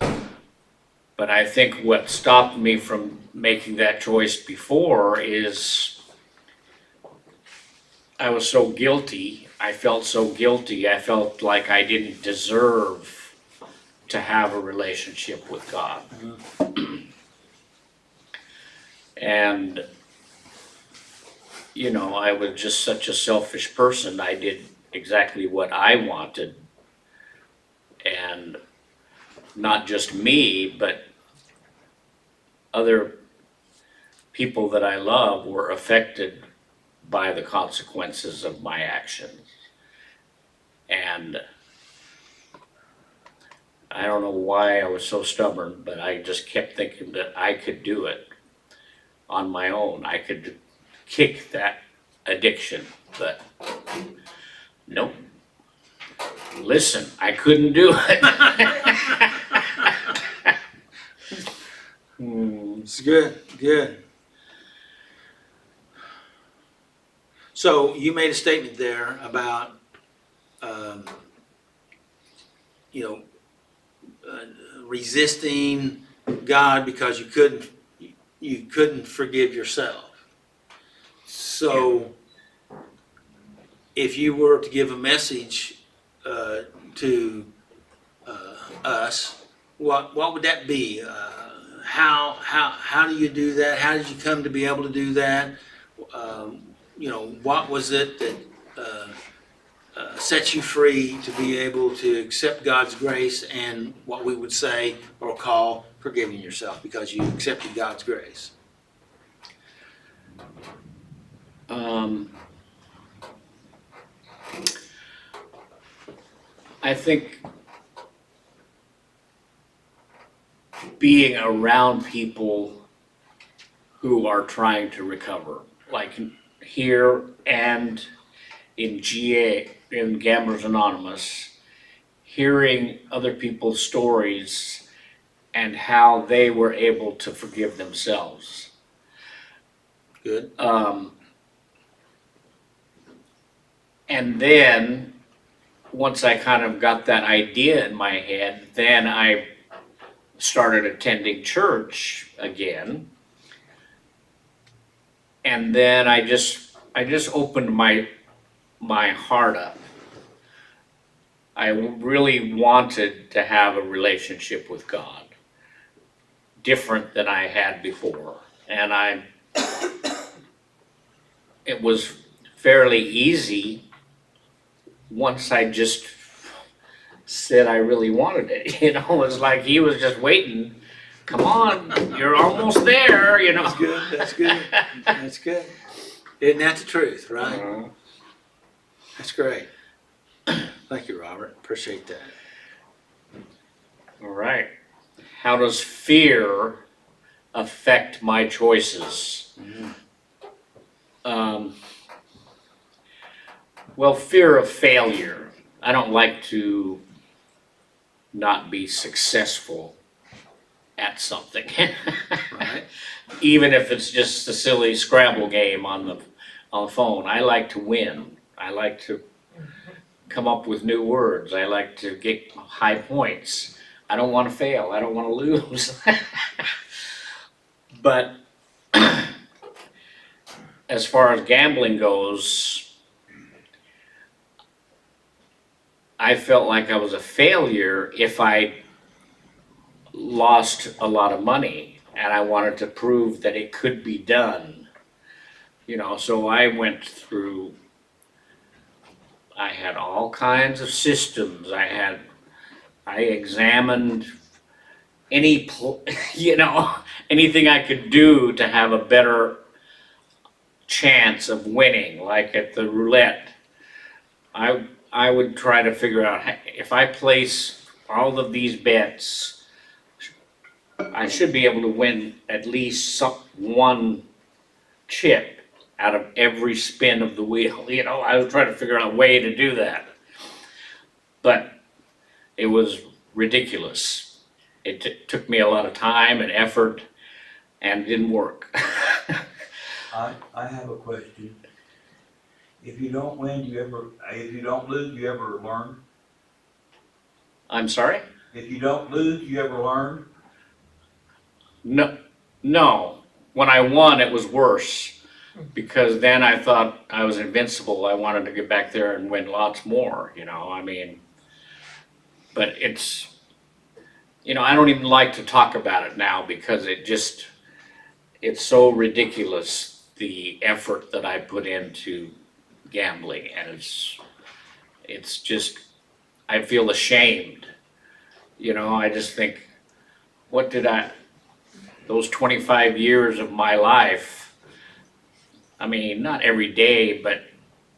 But I think what stopped me from making that choice before is I was so guilty. I felt so guilty. I felt like I didn't deserve to have a relationship with God. And, I was just such a selfish person. I did exactly what I wanted. And not just me, but other people that I love were affected by the consequences of my actions. And I don't know why I was so stubborn, but I just kept thinking that I could do it on my own. I could kick that addiction, but nope. Listen, I couldn't do it. It's good, good. So you made a statement there about, um, you know, resisting God because you couldn't forgive yourself. So if you were to give a message to us, what would that be? How do you do that? How did you come to be able to do that? What was it that sets you free to be able to accept God's grace and what we would say or call forgiving yourself because you accepted God's grace? I think being around people who are trying to recover, like here and in GA, in Gamblers Anonymous, hearing other people's stories and how they were able to forgive themselves. Good. And then, once I kind of got that idea in my head, then I started attending church again. And then I just opened my heart up. I really wanted to have a relationship with God, different than I had before. And it was fairly easy once I just said I really wanted it. It was like he was just waiting. Come on, you're almost there, That's good. That's good. That's good. Isn't that the truth, right? That's great. Thank you, Robert. Appreciate that. All right. How does fear affect my choices? Well, fear of failure. I don't like to not be successful at something. Right. Even if it's just a silly Scrabble game on the phone. I like to win. I like to come up with new words. I like to get high points. I don't want to fail. I don't want to lose. But as far as gambling goes, I felt like I was a failure if I lost a lot of money, and I wanted to prove that it could be done. So I went through, I had all kinds of systems. I examined anything I could do to have a better chance of winning, like at the roulette. I would try to figure out if I place all of these bets, I should be able to win at least one chip out of every spin of the wheel. I was trying to figure out a way to do that. But it was ridiculous. It took me a lot of time and effort and didn't work. I have a question. If you don't win, if you don't lose, you ever learn? I'm sorry? If you don't lose, you ever learn? No. When I won, it was worse because then I thought I was invincible. I wanted to get back there and win lots more, but it's, I don't even like to talk about it now because it's so ridiculous, the effort that I put into gambling, and it's just, I feel ashamed. I just think, those 25 years of my life, not every day, but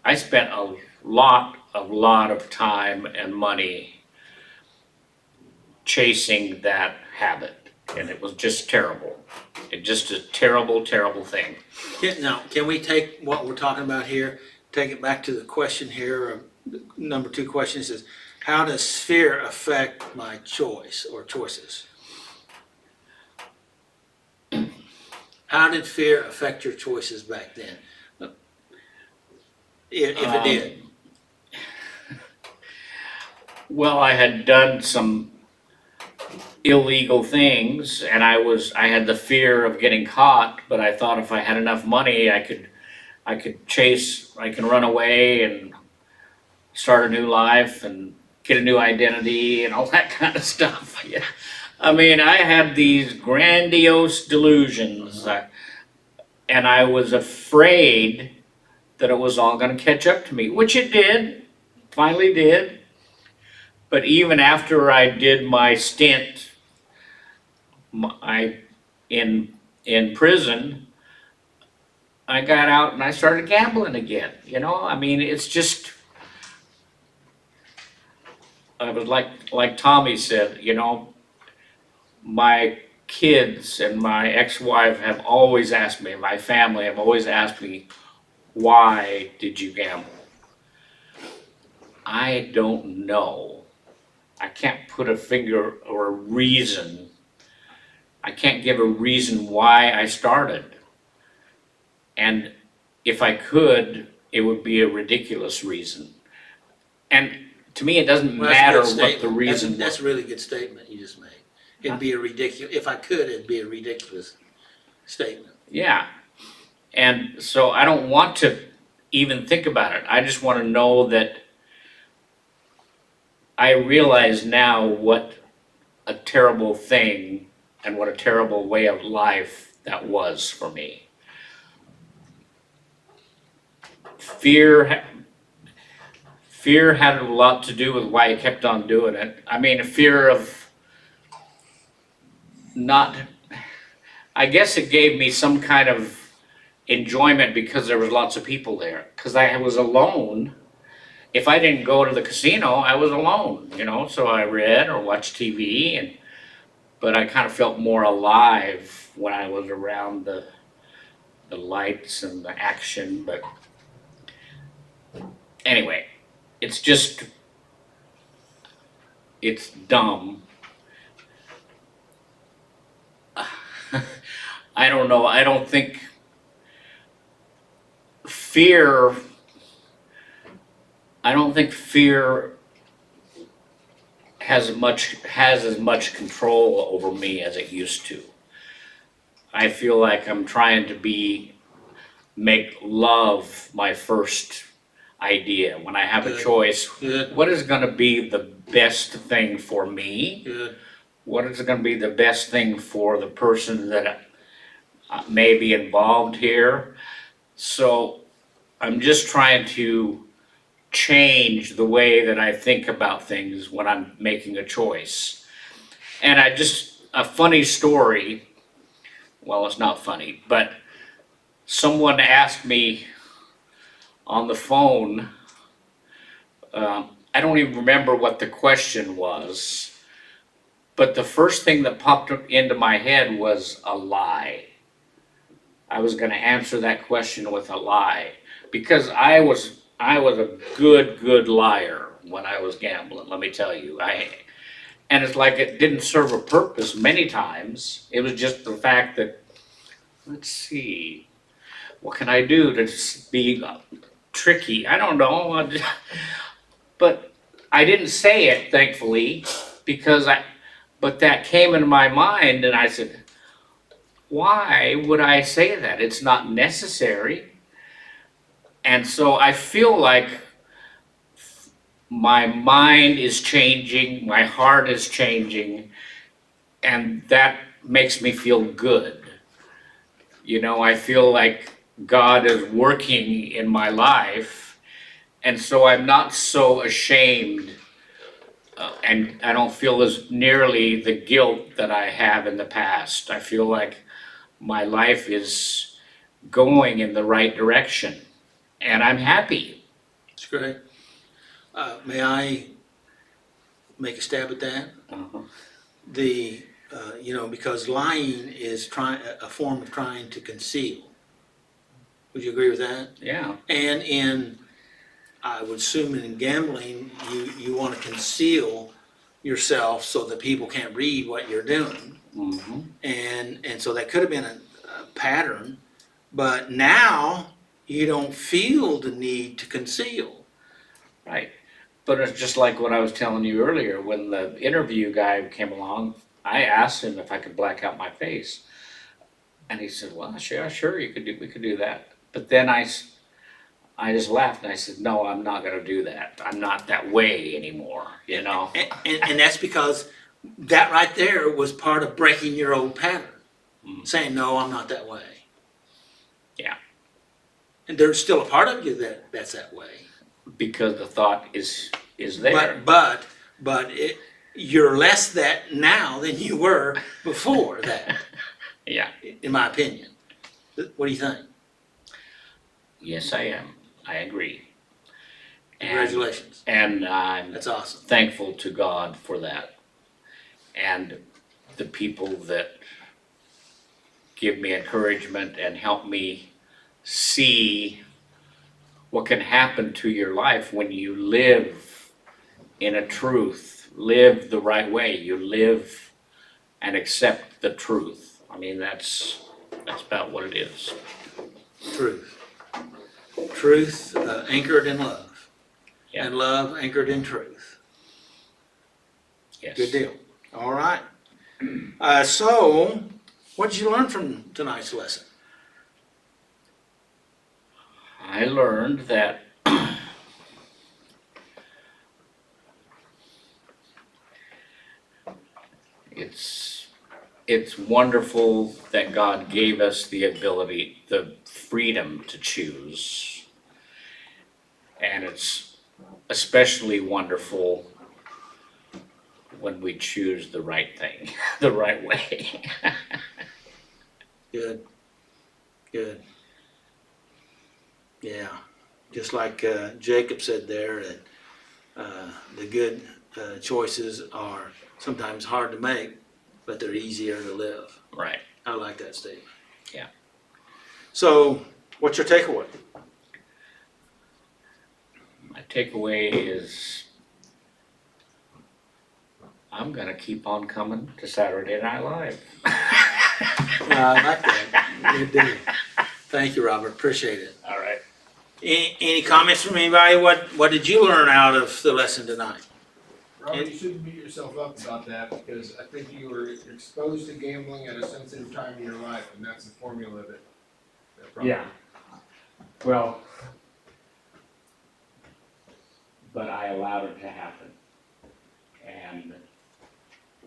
I spent a lot of time and money chasing that habit, and it was just terrible. It's just a terrible, terrible thing. Can we take what we're talking about here, take it back to the question here, number 2 question says, how does fear affect my choice or choices? How did fear affect your choices back then? If it did. Well, I had done some illegal things and I had the fear of getting caught, but I thought if I had enough money, I could I can run away and start a new life and get a new identity and all that kind of stuff. Yeah. I mean, I had these grandiose delusions, and I was afraid that it was all going to catch up to me, which it did, finally did. But even after I did my stint in prison, I got out and I started gambling again. You know, I mean, it's just, I was like Tommy said, you know, my kids and my ex-wife have always asked me, my family have always asked me, why did you gamble? I don't know. I can't put a finger or a reason. I can't give a reason why I started. And if I could, it would be a ridiculous reason. And to me, it doesn't Well, that's a matter good what the statement. reason That's was. a really good statement you just made. It'd be a ridiculous, if I could, it'd be a ridiculous statement. Yeah. And so I don't want to even think about it. I just want to know that I realize now what a terrible thing and what a terrible way of life that was for me. Fear had a lot to do with why I kept on doing it. I mean, a fear of not, I guess it gave me some kind of enjoyment because there was lots of people there. Because I was alone. If I didn't go to the casino, I was alone, you know, so I read or watched TV, but I kind of felt more alive when I was around the lights and the action. But anyway, it's just, it's dumb. I don't know, I don't think fear has as much control over me as it used to. I feel like I'm trying to make love my first idea. When I have a Good. choice, Good, what is gonna be the best thing for me? good. What is gonna be the best thing for the person that may be involved here? So I'm just trying to change the way that I think about things when I'm making a choice. And a funny story, well, it's not funny, but someone asked me on the phone, I don't even remember what the question was, but the first thing that popped into my head was a lie. I was gonna answer that question with a lie, because I was a good liar when I was gambling, let me tell you. And it's like it didn't serve a purpose many times. It was just the fact that, let's see, what can I do to be tricky? I don't know. But I didn't say it, thankfully, but that came into my mind and I said, why would I say that? It's not necessary. And so I feel like my mind is changing, my heart is changing, and that makes me feel good. You know, I feel like God is working in my life, and so I'm not so ashamed, and I don't feel as nearly the guilt that I have in the past. I feel like my life is going in the right direction, and I'm happy. That's great. May I make a stab at that? Because lying is a form of trying to conceal. Would you agree with that? Yeah. And I would assume in gambling, you want to conceal yourself so that people can't read what you're doing. Mm-hmm. And so that could have been pattern, but now you don't feel the need to conceal. Right. But it's just like what I was telling you earlier, when the interview guy came along, I asked him if I could black out my face. And he said, well, sure, we could do that. But then I just laughed and I said, no, I'm not gonna do that. I'm not that way anymore, you know? And that's because that right there was part of breaking your old pattern. Mhm. Saying, no, I'm not that way. Yeah. And there's still a part of you that's that way. Because the thought is there. But you're less that now than you were before that. Yeah. In my opinion. What do you think? Yes, I am. I agree. Congratulations. And I'm That's awesome. thankful to God for that. And the people that give me encouragement and help me see what can happen to your life when you live in a truth, live the right way. You live and accept the truth. I mean, that's about what it is. Truth. Truth anchored in love. Yeah. And love anchored in truth. Yes. Good deal. All right. So, what did you learn from tonight's lesson? I learned that it's wonderful that God gave us the ability, the freedom to choose. And it's especially wonderful when we choose the right thing, the right way. Good. Good. Yeah. Just like Jacob said there, that the good choices are sometimes hard to make, but they're easier to live. Right. I like that statement. Yeah. So, what's your takeaway? My takeaway is I'm gonna keep on coming to Saturday Night Live. I like that. Good deal. Thank you, Robert. Appreciate it. All right. Any comments from anybody? What did you learn out of the lesson tonight? Robert, you shouldn't beat yourself up about that, because I think you were exposed to gambling at a sensitive time in your life, and that's the formula that probably. Yeah. Well, but I allowed it to happen.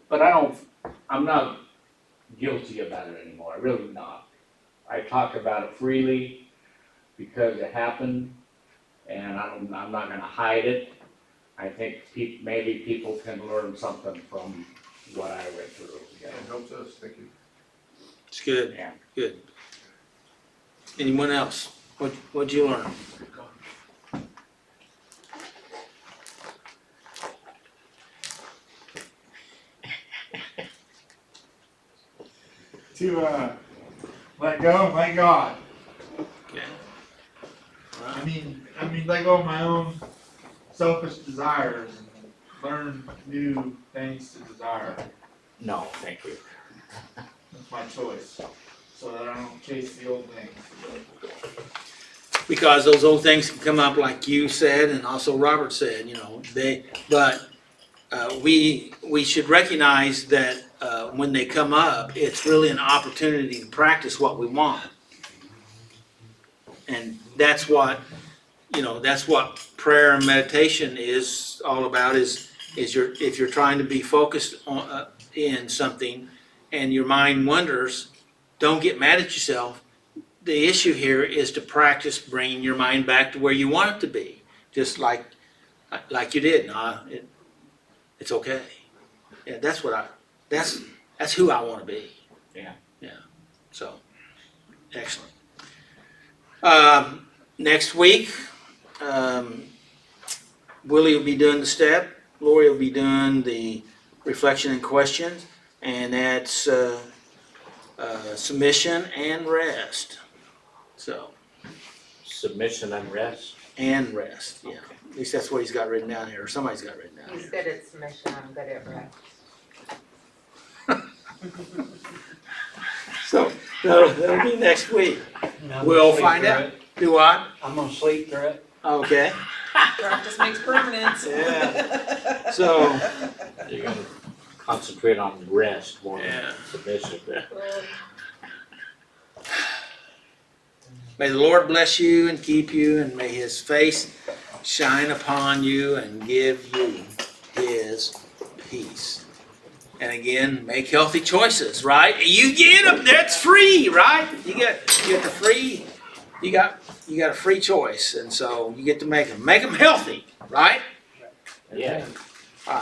But I'm not guilty about it anymore. I really not. I talk about it freely because it happened, and I'm not gonna hide it. I think maybe people can learn something from what I went through. Yeah, it helps us, thank you. It's good. Yeah. Good. Anyone else? What'd you learn? To let go and let God. Okay. I mean, let go of my own selfish desires and learn new things to desire. No, thank you. That's my choice, so that I don't chase the old things. Because those old things can come up, like you said, and also Robert said. We should recognize that when they come up, it's really an opportunity to practice what we want. And that's what prayer and meditation is all about. If you're trying to be focused on in something, and your mind wanders, don't get mad at yourself. The issue here is to practice bringing your mind back to where you want it to be, just like you did. It's okay. Yeah, that's who I want to be. Yeah. Yeah. So, excellent. Next week, Willie will be doing the step. Lori will be doing the reflection and questions, and that's submission and rest. So. Submission and rest. And rest, yeah. At least that's what he's got written down here, or somebody's got written down He's here. good at submission, I'm good at rest. So, No, that'll be next week. And I'm We'll gonna sleep find through out. it. Do what? I'm gonna sleep through it. Okay, Practice makes permanent. Yeah. so, You gotta concentrate on rest more Yeah. than submission. may the Lord bless you and keep you, and may his face shine upon you and give you his peace. And again, make healthy choices, right? You get them, that's free, right? You get the free, you got a free choice, and so you get to make them healthy, right? Yeah.